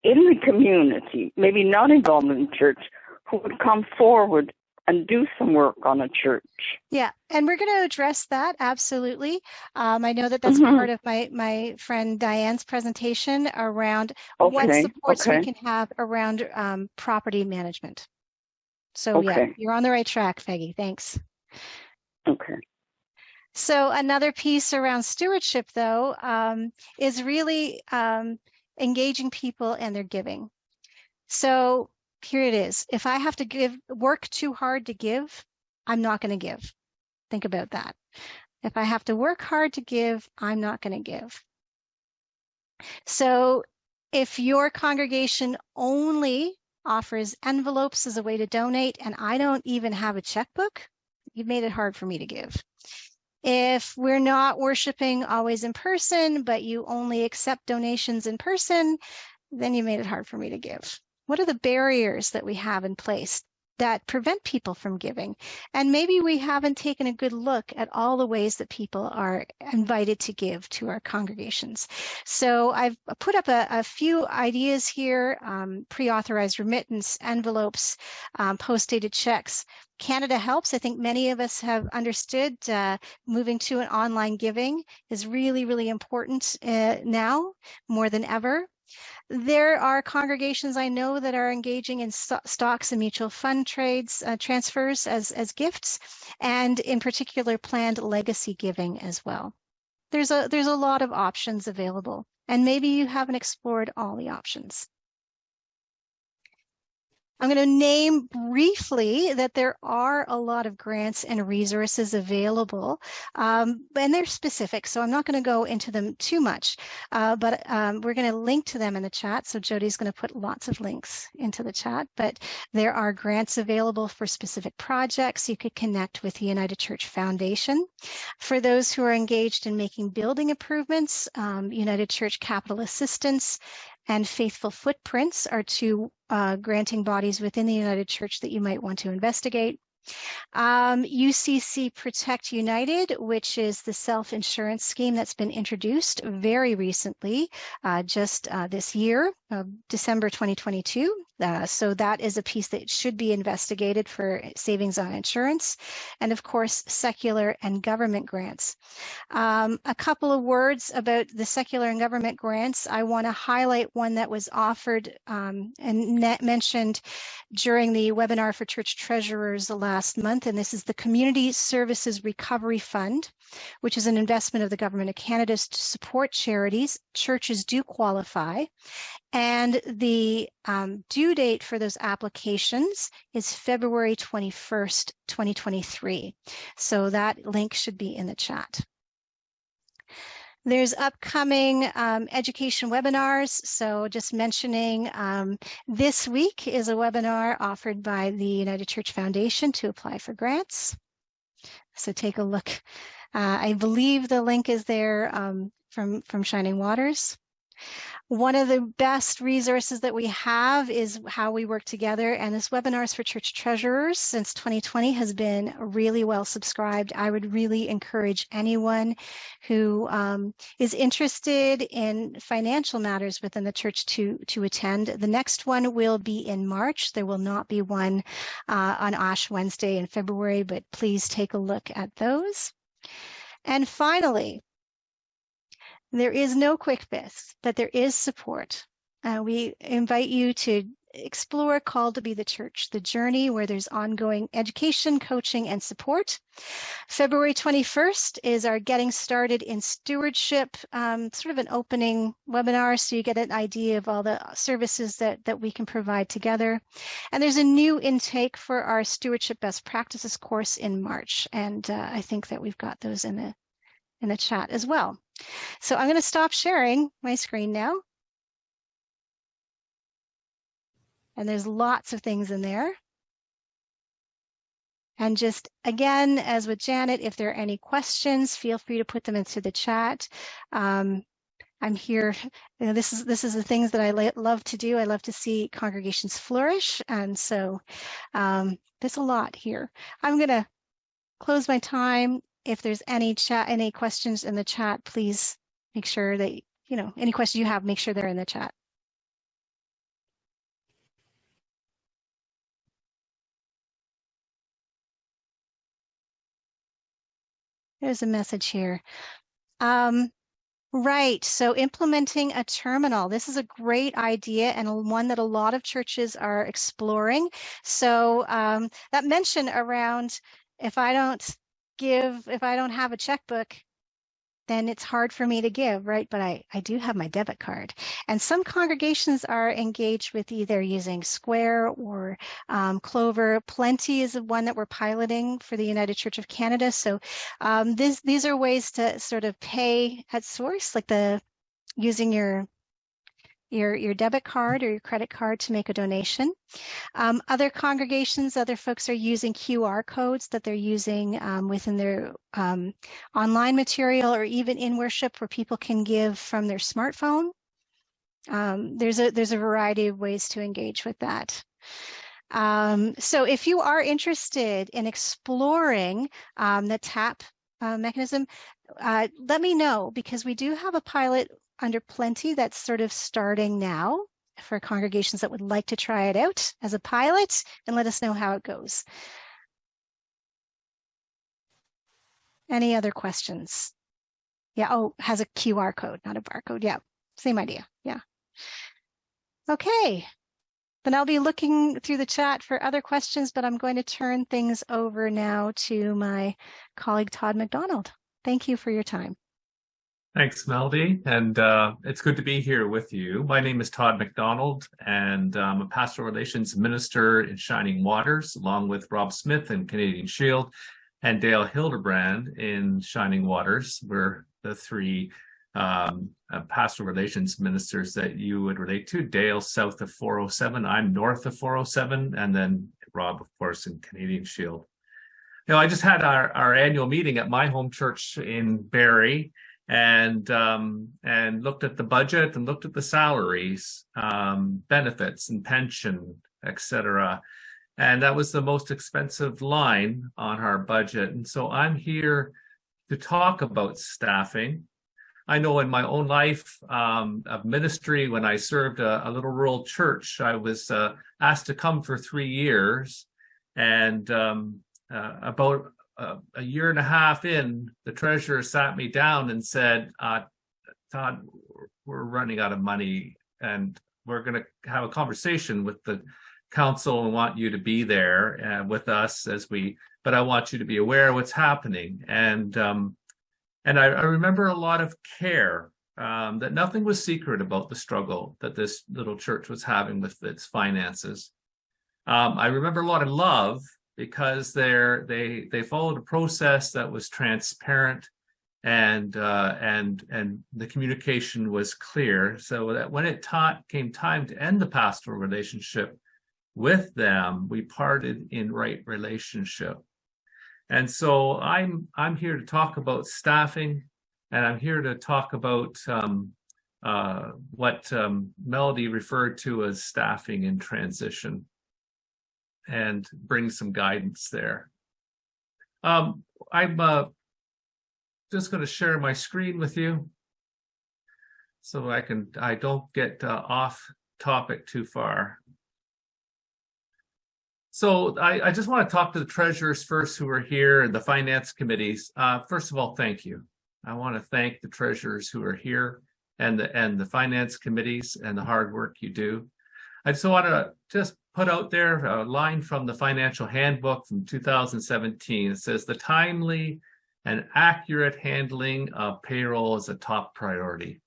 in the community, maybe not involved in the church, who would come forward and do some work on a church. Yeah, and we're going to address that, absolutely. I know that that's part of my friend Diane's presentation around what supports we can have around property management. So yeah, you're on the right track, Peggy. Thanks. Okay. So another piece around stewardship, though, is really engaging people and their giving. So here it is. If I have to work too hard to give, I'm not going to give. Think about that. If I have to work hard to give, I'm not going to give. So if your congregation only offers envelopes as a way to donate, and I don't even have a checkbook, you've made it hard for me to give. If we're not worshiping always in person, but you only accept donations in person, then you made it hard for me to give. What are the barriers that we have in place that prevent people from giving? And maybe we haven't taken a good look at all the ways that people are invited to give to our congregations. So I've put up a few ideas here: pre-authorized remittance, envelopes, post-dated checks. Canada Helps. I think many of us have understood moving to an online giving is really, really important now more than ever. There are congregations I know that are engaging in stocks and mutual fund trades, transfers as gifts, and in particular planned legacy giving as well. There's a lot of options available, and maybe you haven't explored all the options. I'm going to name briefly that there are a lot of grants and resources available, and they're specific, so I'm not going to go into them too much, but we're going to link to them in the chat. So Jody's going to put lots of links into the chat, but there are grants available for specific projects. You could connect with the United Church Foundation. For those who are engaged in making building improvements, United Church Capital Assistance and Faithful Footprints are two granting bodies within the United Church that you might want to investigate. UCC Protect United, which is the self-insurance scheme that's been introduced very recently, just this year, December 2022. So that is a piece that should be investigated for savings on insurance. And of course, secular and government grants. A couple of words about the secular and government grants. I want to highlight one that was offered and mentioned during the webinar for church treasurers last month, and this is the Community Services Recovery Fund, which is an investment of the Government of Canada to support charities. Churches do qualify, and the due date for those applications is February 21st, 2023. So that link should be in the chat. There's upcoming education webinars. So just mentioning this week is a webinar offered by the United Church Foundation to apply for grants. So take a look. I believe the link is there from Shining Waters. One of the best resources that we have is how we work together, and this Webinars for Church Treasurers since 2020 has been really well subscribed. I would really encourage anyone who is interested in financial matters within the church to attend. The next one will be in March. There will not be one on Ash Wednesday in February, but please take a look at those. And finally, there is no quick fix, but there is support. We invite you to explore Called to Be the Church, the journey where there's ongoing education, coaching, and support. February 21st is our Getting Started in Stewardship, sort of an opening webinar, so you get an idea of all the services that we can provide together. And there's a new intake for our Stewardship Best Practices course in March, and I think that we've got those in the chat as well. So I'm going to stop sharing my screen now. And there's lots of things in there. And just again, as with Janet, if there are any questions, feel free to put them into the chat. I'm here. You know, this is the things that I love to do. I love to see congregations flourish. And so there's a lot here. I'm going to close my time. If there's any questions in the chat, please make sure that, any questions you have, make sure they're in the chat. There's a message here. Right. So implementing a terminal. This is a great idea and one that a lot of churches are exploring. So that mention around if I don't have a checkbook, then it's hard for me to give, right? But I do have my debit card. And some congregations are engaged with either using Square or Clover. Plenty is the one that we're piloting for the United Church of Canada. So these are ways to sort of pay at source, like using your debit card or your credit card to make a donation. Other congregations, other folks are using QR codes that they're using within their online material or even in worship where people can give from their smartphone. There's a variety of ways to engage with that. So if you are interested in exploring the TAP mechanism, let me know, because we do have a pilot under Plenty that's sort of starting now for congregations that would like to try it out as a pilot, and let us know how it goes. Any other questions? Yeah, oh, has a QR code, not a barcode. Yeah, same idea. Yeah. Okay, then I'll be looking through the chat for other questions, but I'm going to turn things over now to my colleague, Todd McDonald. Thank you for your time. Thanks, Melody, and it's good to be here with you. My name is Todd McDonald, and I'm a pastoral relations minister in Shining Waters, along with Rob Smith in Canadian Shield and Dale Hildebrand in Shining Waters. We're the three pastoral relations ministers that you would relate to. Dale south of 407, I'm north of 407, and then Rob, of course, in Canadian Shield. You know, I just had our annual meeting at my home church in Barrie, and looked at the budget and looked at the salaries, benefits and pension, etc. And that was the most expensive line on our budget. And so I'm here to talk about staffing. I know in my own life of ministry, when I served a little rural church, I was asked to come for 3 years, and about a year and a half in, the treasurer sat me down and said, Todd, we're running out of money, and we're going to have a conversation with the council and want you to be there with us but I want you to be aware of what's happening. And I remember a lot of care, that nothing was secret about the struggle that this little church was having with its finances. I remember a lot of love, because they followed a process that was transparent, and the communication was clear, so that when it came time to end the pastoral relationship with them, we parted in right relationship. And so I'm here to talk about staffing, and I'm here to talk about what Melody referred to as staffing in transition, and bring some guidance there. I'm just going to share my screen with you so I don't get off topic too far. So I just want to talk to the treasurers first who are here, and the finance committees. First of all, thank you. I want to thank the treasurers who are here, and the finance committees, and the hard work you do. I just want to put out there a line from the financial handbook from 2017. It says, the timely and accurate handling of payroll is a top priority.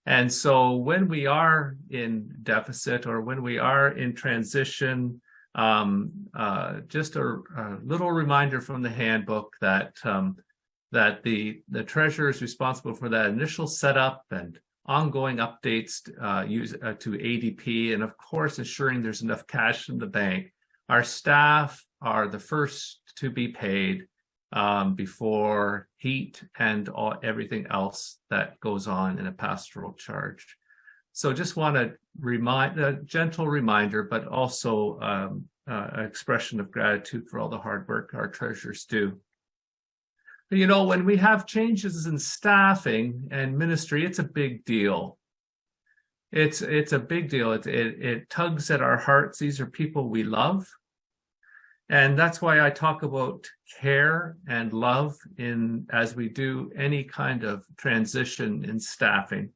And so when we are in deficit, or when we are in transition, just a little reminder from the handbook that the treasurer is responsible for that initial setup and ongoing updates to ADP, and of course ensuring there's enough cash in the bank. Our staff are the first to be paid before heat and everything else that goes on in a pastoral charge. So just want to remind, a gentle reminder, but also an expression of gratitude for all the hard work our treasurers do. You know, when we have changes in staffing and ministry, it's a big deal. It's a big deal. It tugs at our hearts. These are people we love. And that's why I talk about care and love as we do any kind of transition in staffing.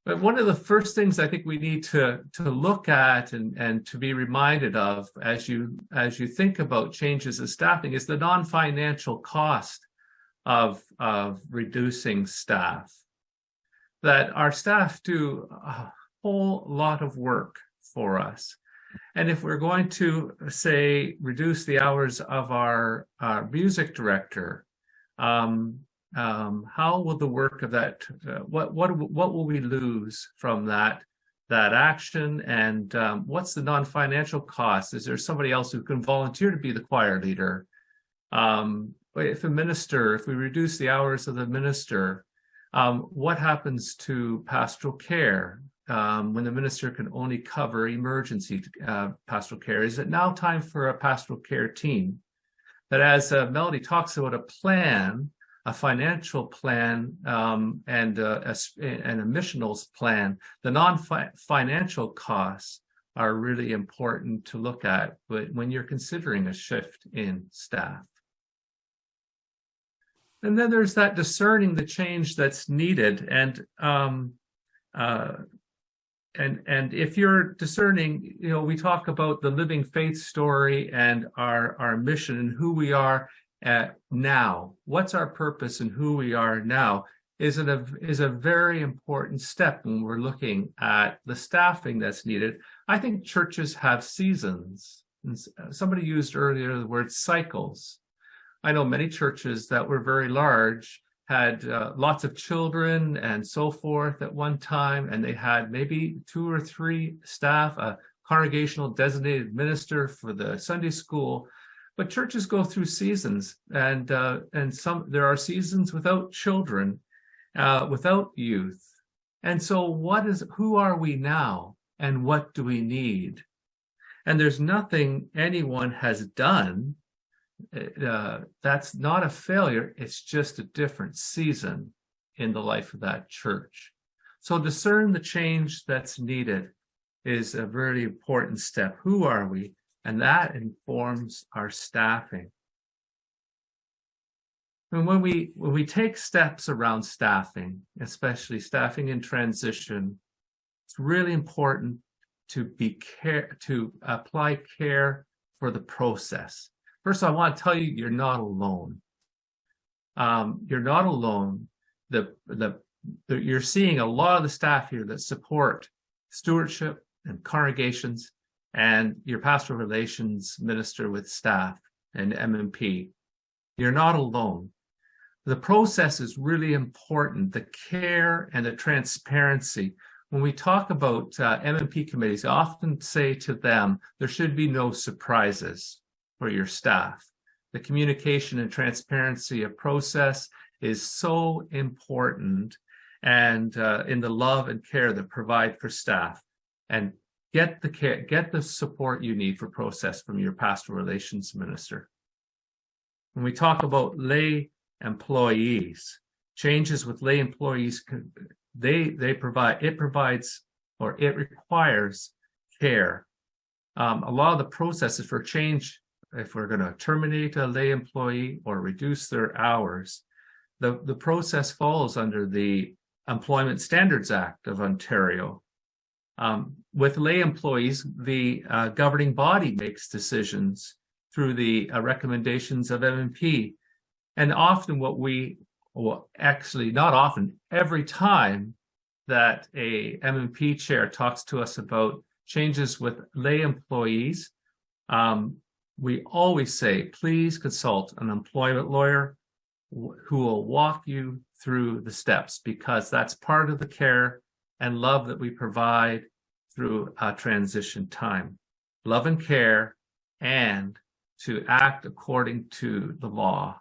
But one of the first things I think we need to look at and to be reminded of as you think about changes in staffing is the non-financial cost of reducing staff. That our staff do a whole lot of work for us. And if we're going to, say, reduce the hours of our music director, how will the work of that, what will we lose from that action? And what's the non-financial cost? Is there somebody else who can volunteer to be the choir leader? If we reduce the hours of the minister, what happens to pastoral care? When the minister can only cover emergency pastoral care, is it now time for a pastoral care team? That as Melody talks about a plan, a financial plan, and a missionals plan, the non-financial costs are really important to look at when you're considering a shift in staff. And then there's that discerning the change that's needed. And if you're discerning, we talk about the living faith story and our mission and who we are now. What's our purpose and who we are now is a very important step when we're looking at the staffing that's needed. I think churches have seasons. And somebody used earlier the word cycles. I know many churches that were very large had lots of children and so forth at one time, and they had maybe 2 or 3 staff, a congregational designated minister for the Sunday school. But churches go through seasons, and there are seasons without children, without youth. And so who are we now, and what do we need? And there's nothing anyone has done that's not a failure. It's just a different season in the life of that church. So discern the change that's needed is a very important step. Who are we? And that informs our staffing. And when we take steps around staffing, especially staffing in transition, it's really important to apply care for the process. First, I want to tell you, you're not alone. You're not alone. You're seeing a lot of the staff here that support stewardship and congregations and your pastoral relations minister with staff and MMP. You're not alone. The process is really important, the care and the transparency. When we talk about MMP committees, I often say to them, there should be no surprises for your staff. The communication and transparency of process is so important, and in the love and care that provide for staff. And get the support you need for process from your pastoral relations minister. When we talk about lay employees, changes with lay employees, it requires care. A lot of the processes for change, if we're going to terminate a lay employee or reduce their hours, the process falls under the Employment Standards Act of Ontario. With lay employees, the governing body makes decisions through the recommendations of MMP. And often not often, every time that a MMP chair talks to us about changes with lay employees, we always say, please consult an employment lawyer who will walk you through the steps, because that's part of the care and love that we provide through a transition time. Love and care, and to act according to the law.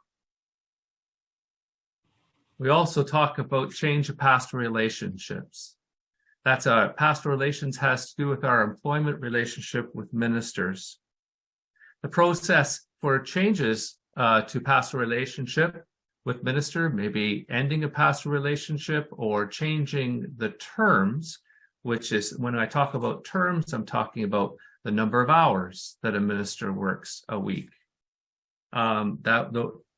We also talk about change of pastoral relationships. That's pastoral relations has to do with our employment relationship with ministers. The process for changes to pastoral relationship with minister, maybe ending a pastoral relationship or changing the terms, which is, when I talk about terms, I'm talking about the number of hours that a minister works a week.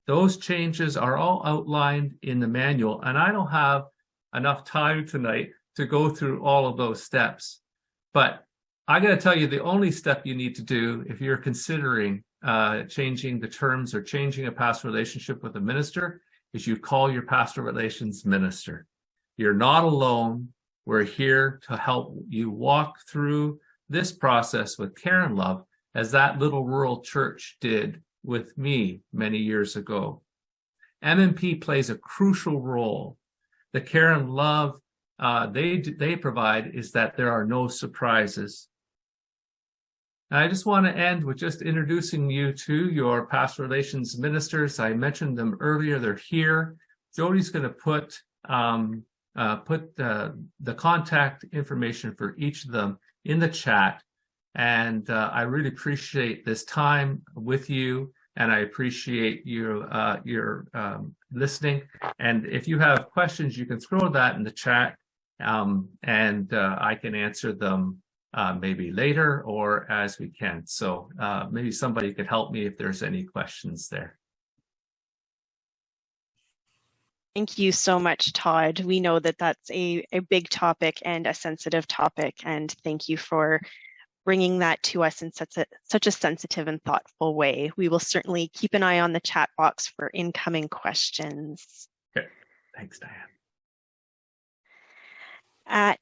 Those changes are all outlined in the manual, and I don't have enough time tonight to go through all of those steps. But I got to tell you, the only step you need to do if you're considering changing the terms or changing a pastoral relationship with a minister is you call your pastoral relations minister. You're not alone. We're here to help you walk through this process with care and love, as that little rural church did with me many years ago. M&P plays a crucial role. The care and love they provide is that there are no surprises. And I just want to end with just introducing you to your pastoral relations ministers. I mentioned them earlier. They're here. Jody's going to put the contact information for each of them in the chat. And I really appreciate this time with you, and I appreciate your listening. And if you have questions, you can throw that in the chat, and I can answer them maybe later or as we can. So maybe somebody could help me if there's any questions there. Thank you so much, Todd. We know that that's a big topic and a sensitive topic, and thank you for bringing that to us in such a sensitive and thoughtful way. We will certainly keep an eye on the chat box for incoming questions. Okay, thanks, Diane.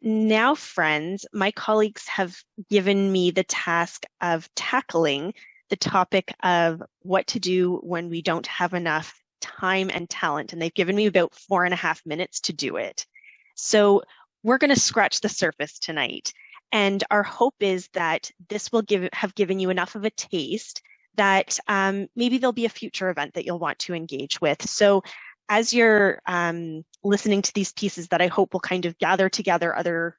Now, friends, my colleagues have given me the task of tackling the topic of what to do when we don't have enough time and talent, and they've given me about 4.5 minutes to do it. So we're going to scratch the surface tonight, and our hope is that this will have given you enough of a taste that maybe there'll be a future event that you'll want to engage with. So as you're listening to these pieces that I hope will kind of gather together other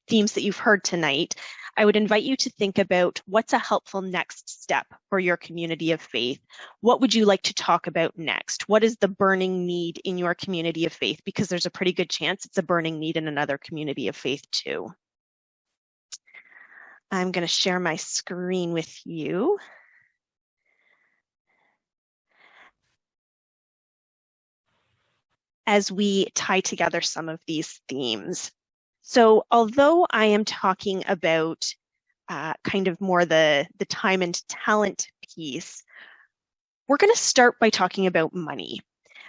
themes that you've heard tonight, I would invite you to think about what's a helpful next step for your community of faith. What would you like to talk about next? What is the burning need in your community of faith? Because there's a pretty good chance it's a burning need in another community of faith too. I'm going to share my screen with you. As we tie together some of these themes. So although I am talking about kind of more the time and talent piece, we're going to start by talking about money.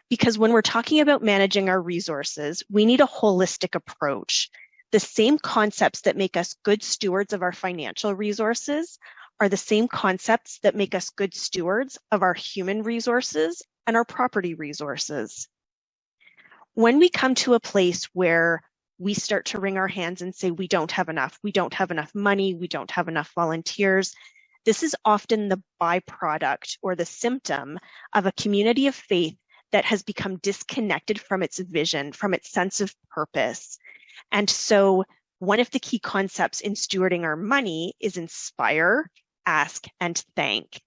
Because when we're talking about managing our resources, we need a holistic approach. The same concepts that make us good stewards of our financial resources are the same concepts that make us good stewards of our human resources and our property resources. When we come to a place where we start to wring our hands and say, we don't have enough money, we don't have enough volunteers, this is often the byproduct or the symptom of a community of faith that has become disconnected from its vision, from its sense of purpose. And so one of the key concepts in stewarding our money is inspire, ask, and thank.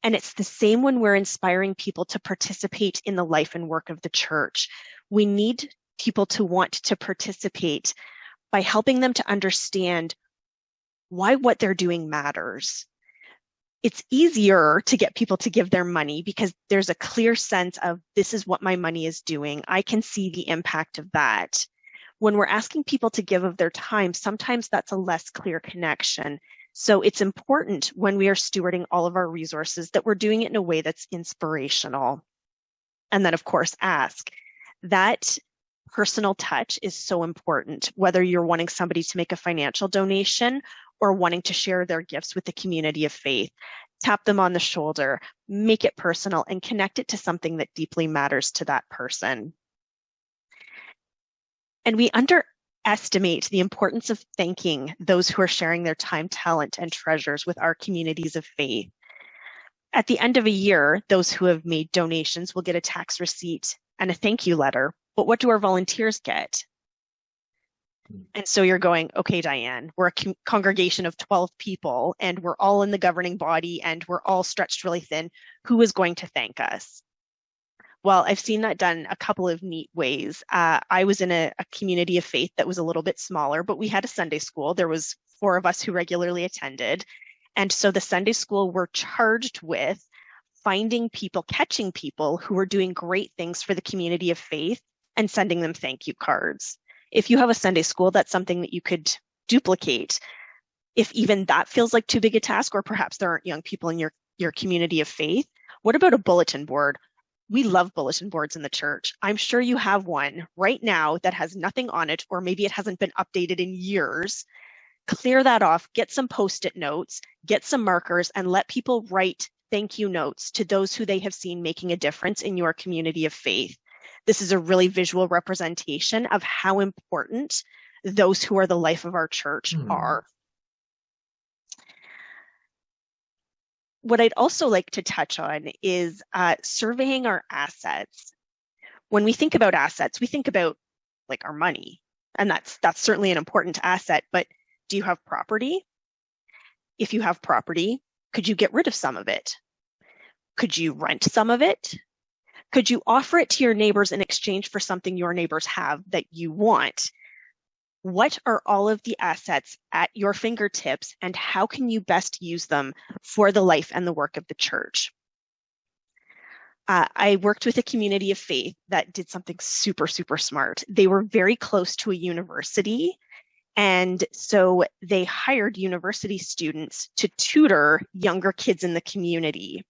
And it's the same when we're inspiring people to participate in the life and work of the church. We need people to want to participate by helping them to understand why what they're doing matters. It's easier to get people to give their money because there's a clear sense of this is what my money is doing. I can see the impact of that. When we're asking people to give of their time, sometimes that's a less clear connection. So it's important when we are stewarding all of our resources that we're doing it in a way that's inspirational. And then, of course, ask. That personal touch is so important, whether you're wanting somebody to make a financial donation or wanting to share their gifts with the community of faith. Tap them on the shoulder, make it personal, and connect it to something that deeply matters to that person. And we underestimate the importance of thanking those who are sharing their time, talent, and treasures with our communities of faith. At the end of a year, those who have made donations will get a tax receipt and a thank you letter. But what do our volunteers get? And so you're going, okay, Diane, we're a congregation of 12 people and we're all in the governing body and we're all stretched really thin. Who is going to thank us? Well, I've seen that done a couple of neat ways. I was in a community of faith that was a little bit smaller, but we had a Sunday school. There was 4 of us who regularly attended. And so the Sunday school were charged with finding people, catching people who were doing great things for the community of faith and sending them thank you cards. If you have a Sunday school, that's something that you could duplicate. If even that feels like too big a task, or perhaps there aren't young people in your community of faith, what about a bulletin board? We love bulletin boards in the church. I'm sure you have one right now that has nothing on it, or maybe it hasn't been updated in years. Clear that off, get some Post-it notes, get some markers, and let people write thank you notes to those who they have seen making a difference in your community of faith. This is a really visual representation of how important those who are the life of our church are. What I'd also like to touch on is surveying our assets. When we think about assets, we think about like our money, and that's certainly an important asset, but do you have property? If you have property, could you get rid of some of it? Could you rent some of it? Could you offer it to your neighbors in exchange for something your neighbors have that you want? What are all of the assets at your fingertips, and how can you best use them for the life and the work of the church? I worked with a community of faith that did something super, super smart. They were very close to a university, and so they hired university students to tutor younger kids in the community.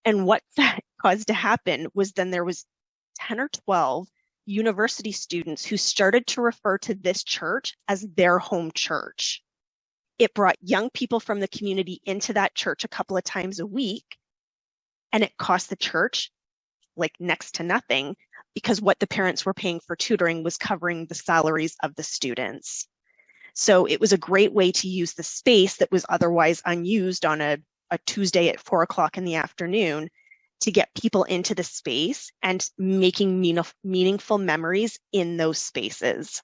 And what that caused to happen was then there was 10 or 12 university students who started to refer to this church as their home church. It brought young people from the community into that church a couple of times a week, and it cost the church like next to nothing, because what the parents were paying for tutoring was covering the salaries of the students. So it was a great way to use the space that was otherwise unused on a Tuesday at 4 o'clock in the afternoon to get people into the space and making meaningful memories in those spaces.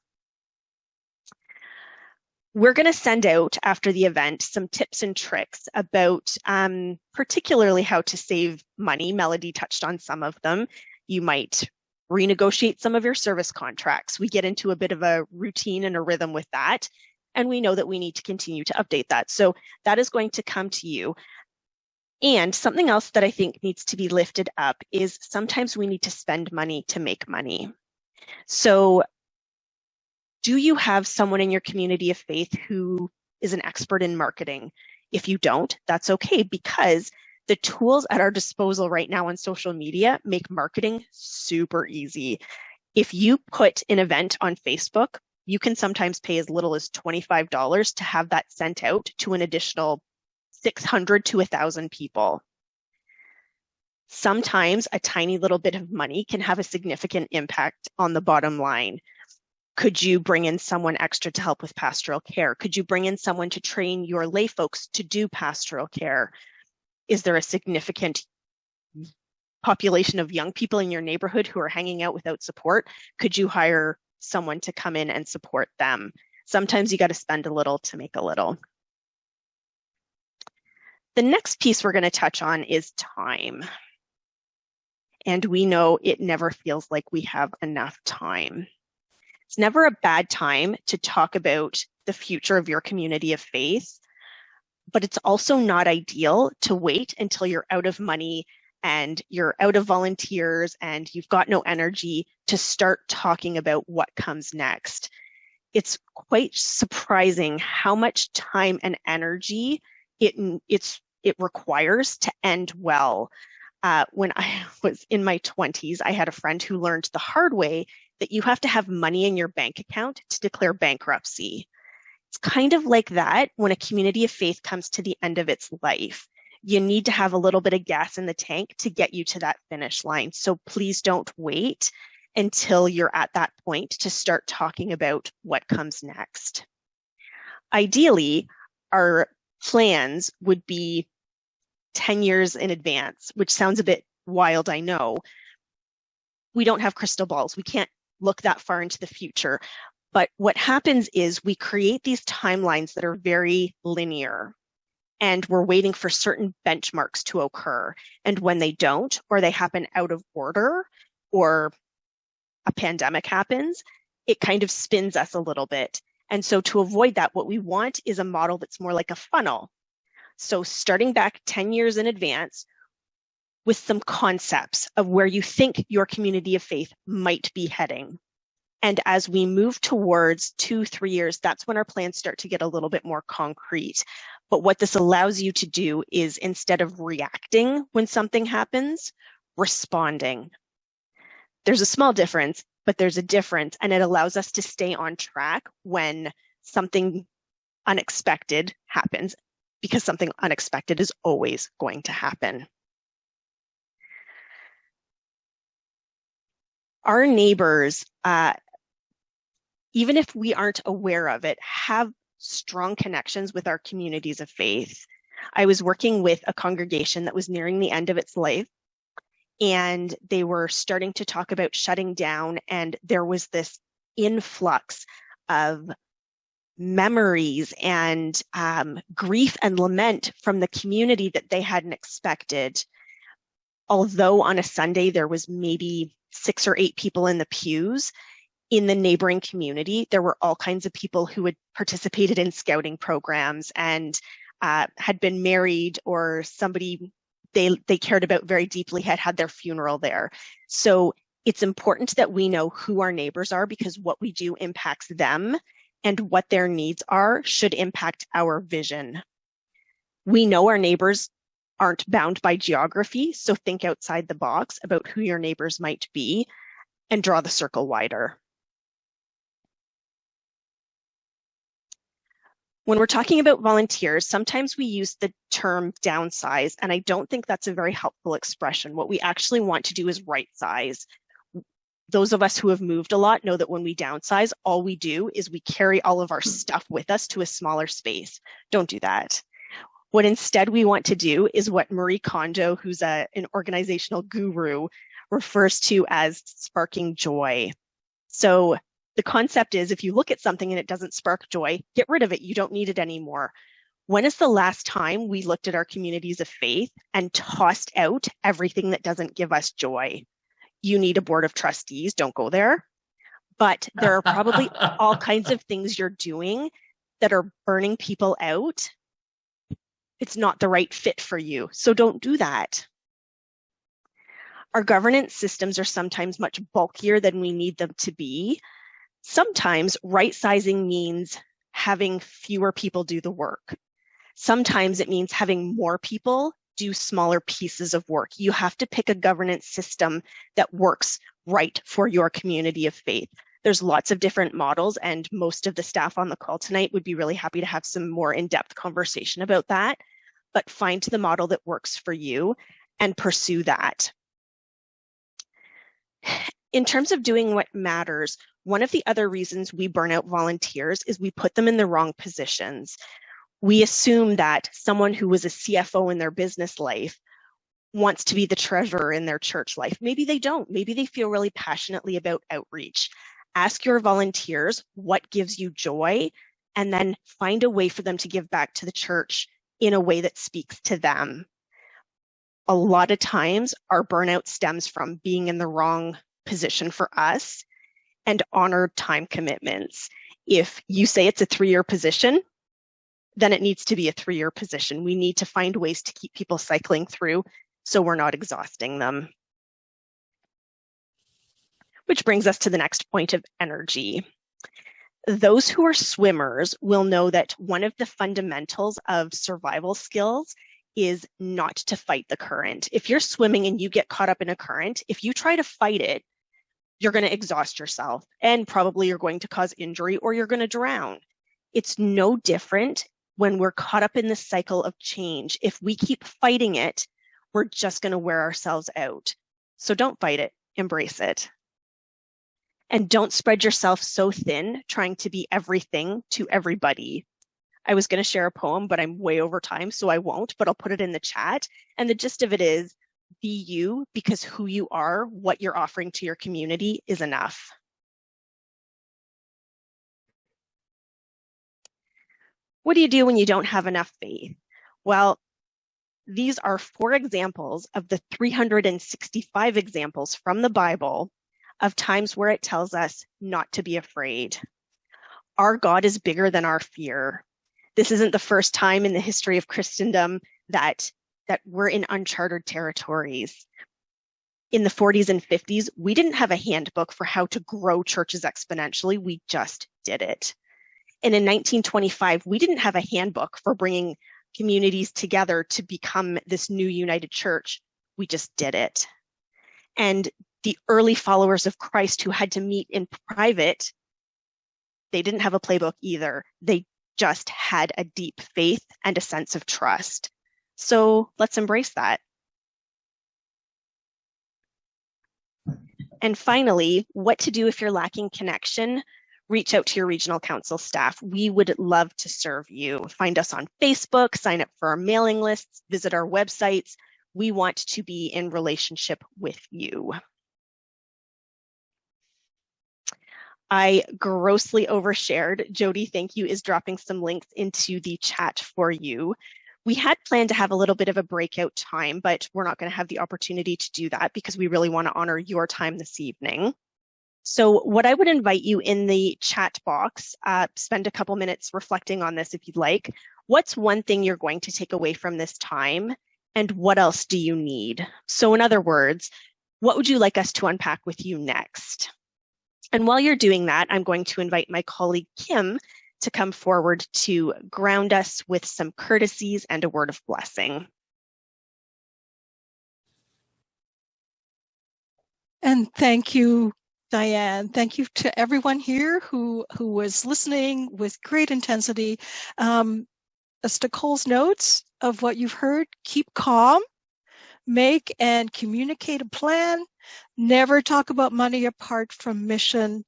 We're going to send out after the event some tips and tricks about particularly how to save money. Melody touched on some of them. You might renegotiate some of your service contracts. We get into a bit of a routine and a rhythm with that, and we know that we need to continue to update that. So that is going to come to you. And something else that I think needs to be lifted up is sometimes we need to spend money to make money. So do you have someone in your community of faith who is an expert in marketing? If you don't, that's okay, because the tools at our disposal right now on social media make marketing super easy. If you put an event on Facebook, you can sometimes pay as little as $25 to have that sent out to an additional 600 to 1,000 people. Sometimes a tiny little bit of money can have a significant impact on the bottom line. Could you bring in someone extra to help with pastoral care? Could you bring in someone to train your lay folks to do pastoral care? Is there a significant population of young people in your neighborhood who are hanging out without support? Could you hire someone to come in and support them? Sometimes you got to spend a little to make a little. The next piece we're going to touch on is time. And we know it never feels like we have enough time. It's never a bad time to talk about the future of your community of faith, but it's also not ideal to wait until you're out of money and you're out of volunteers and you've got no energy to start talking about what comes next. It's quite surprising how much time and energy it requires to end well. When I was in my 20s, I had a friend who learned the hard way that you have to have money in your bank account to declare bankruptcy. It's kind of like that when a community of faith comes to the end of its life. You need to have a little bit of gas in the tank to get you to that finish line. So please don't wait until you're at that point to start talking about what comes next. Ideally, our plans would be 10 years in advance, which sounds a bit wild, I know. We don't have crystal balls. We can't look that far into the future. But what happens is we create these timelines that are very linear. and we're waiting for certain benchmarks to occur. And when they don't, or they happen out of order, or a pandemic happens, it kind of spins us a little bit. And so to avoid that, what we want is a model that's more like a funnel. So starting back 10 years in advance with some concepts of where you think your community of faith might be heading. And as we move towards 2-3 years, that's when our plans start to get a little bit more concrete. But what this allows you to do is, instead of reacting when something happens, responding. There's a small difference, but there's a difference, and it allows us to stay on track when something unexpected happens, because something unexpected is always going to happen. Our neighbors, even if we aren't aware of it, have strong connections with our communities of faith. I was working with a congregation that was nearing the end of its life, and they were starting to talk about shutting down, and there was this influx of memories and grief and lament from the community that they hadn't expected. Although on a Sunday there was maybe 6 or 8 people in the pews, in the neighboring community, there were all kinds of people who had participated in scouting programs and had been married, or somebody they cared about very deeply had their funeral there. So it's important that we know who our neighbors are, because what we do impacts them, and what their needs are should impact our vision. We know our neighbors aren't bound by geography, so think outside the box about who your neighbors might be and draw the circle wider. When we're talking about volunteers, sometimes we use the term downsize, and I don't think that's a very helpful expression. What we actually want to do is right size. Those of us who have moved a lot know that when we downsize, all we do is we carry all of our stuff with us to a smaller space. Don't do that. What instead we want to do is what Marie Kondo, who's an organizational guru, refers to as sparking joy. So the concept is, if you look at something and it doesn't spark joy, get rid of it. You don't need it anymore. When is the last time we looked at our communities of faith and tossed out everything that doesn't give us joy? You need a board of trustees, don't go there. But there are probably all kinds of things you're doing that are burning people out. It's not the right fit for you, so don't do that. Our governance systems are sometimes much bulkier than we need them to be. Sometimes right-sizing means having fewer people do the work. Sometimes it means having more people do smaller pieces of work. You have to pick a governance system that works right for your community of faith. There's lots of different models, and most of the staff on the call tonight would be really happy to have some more in-depth conversation about that. But find the model that works for you and pursue that. In terms of doing what matters, one of the other reasons we burn out volunteers is we put them in the wrong positions. We assume that someone who was a CFO in their business life wants to be the treasurer in their church life. Maybe they don't. Maybe they feel really passionately about outreach. Ask your volunteers what gives you joy, and then find a way for them to give back to the church in a way that speaks to them. A lot of times our burnout stems from being in the wrong position for us and honor time commitments. If you say it's a 3-year position, then it needs to be a 3-year position. We need to find ways to keep people cycling through so we're not exhausting them. Which brings us to the next point of energy. Those who are swimmers will know that one of the fundamentals of survival skills is not to fight the current. If you're swimming and you get caught up in a current, if you try to fight it, you're going to exhaust yourself, and probably you're going to cause injury, or you're going to drown. It's no different when we're caught up in this cycle of change. If we keep fighting it, we're just going to wear ourselves out. So don't fight it, embrace it. And don't spread yourself so thin trying to be everything to everybody. I was going to share a poem, but I'm way over time, so I won't, but I'll put it in the chat. And the gist of it is, be you, because who you are, what you're offering to your community is enough. What do you do when you don't have enough faith? Well, these are 4 examples of the 365 examples from the Bible of times where it tells us not to be afraid. Our God is bigger than our fear. This isn't the first time in the history of Christendom that we're in uncharted territories. In the 40s and 50s, we didn't have a handbook for how to grow churches exponentially. We just did it. And in 1925, we didn't have a handbook for bringing communities together to become this new united church. We just did it. And the early followers of Christ who had to meet in private, they didn't have a playbook either. They just had a deep faith and a sense of trust. So let's embrace that. And finally, what to do if you're lacking connection? Reach out to your regional council staff. We would love to serve you. Find us on Facebook, sign up for our mailing lists, visit our websites. We want to be in relationship with you. I grossly overshared. Jody, thank you, is dropping some links into the chat for you. We had planned to have a little bit of a breakout time, but we're not going to have the opportunity to do that because we really want to honor your time this evening. So what I would invite you in the chat box, spend a couple minutes reflecting on this if you'd like. What's one thing you're going to take away from this time? And what else do you need? So in other words, what would you like us to unpack with you next? And while you're doing that, I'm going to invite my colleague Kim to come forward to ground us with some courtesies and a word of blessing. And thank you, Diane. Thank you to everyone here who was listening with great intensity. As to Cole's notes of what you've heard, keep calm, make and communicate a plan, never talk about money apart from mission,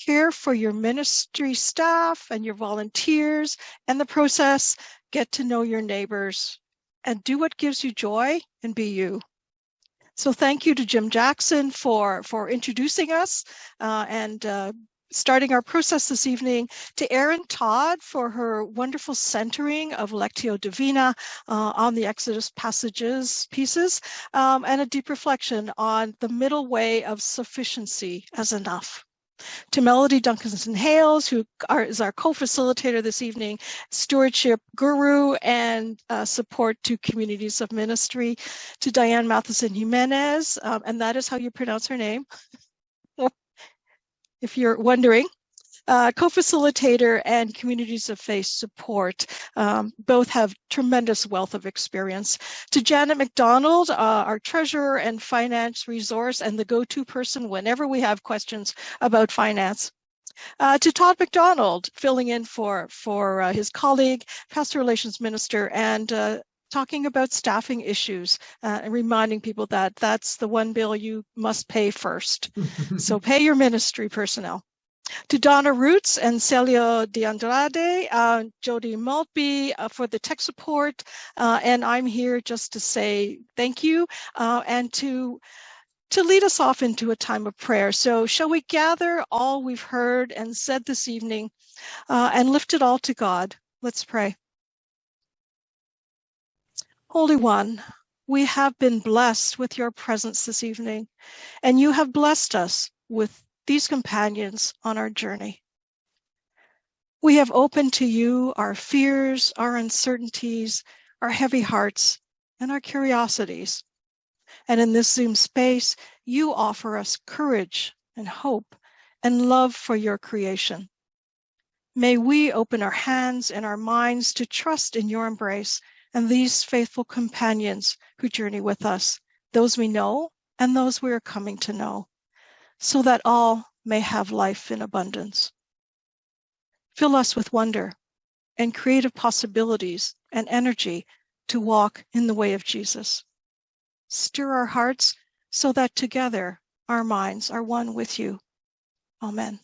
care for your ministry staff and your volunteers and the process, get to know your neighbors, and do what gives you joy and be you. So thank you to Jim Jackson for introducing us and starting our process this evening, to Erin Todd for her wonderful centering of Lectio Divina on the Exodus pieces, and a deep reflection on the middle way of sufficiency as enough. To Melody Duncanson-Hales, who is our co-facilitator this evening, stewardship guru and support to communities of ministry. To Diane Matheson-Jimenez, and that is how you pronounce her name, if you're wondering. Co-facilitator and communities of faith support. Both have tremendous wealth of experience. To Janet McDonald, our treasurer and finance resource and the go-to person whenever we have questions about finance. To Todd McDonald, filling in for his colleague, Pastor Relations Minister, and talking about staffing issues and reminding people that that's the one bill you must pay first. So pay your ministry personnel. To Donna Roots and Celio de Andrade, Jody Maltby for the tech support, and I'm here just to say thank you and to lead us off into a time of prayer. So shall we gather all we've heard and said this evening and lift it all to God? Let's pray. Holy One, we have been blessed with your presence this evening, and you have blessed us with these companions on our journey. We have opened to you our fears, our uncertainties, our heavy hearts, and our curiosities. And in this Zoom space, you offer us courage and hope and love for your creation. May we open our hands and our minds to trust in your embrace and these faithful companions who journey with us, those we know and those we are coming to know, so that all may have life in abundance. Fill us with wonder and creative possibilities and energy to walk in the way of Jesus. Stir our hearts so that together our minds are one with you. Amen.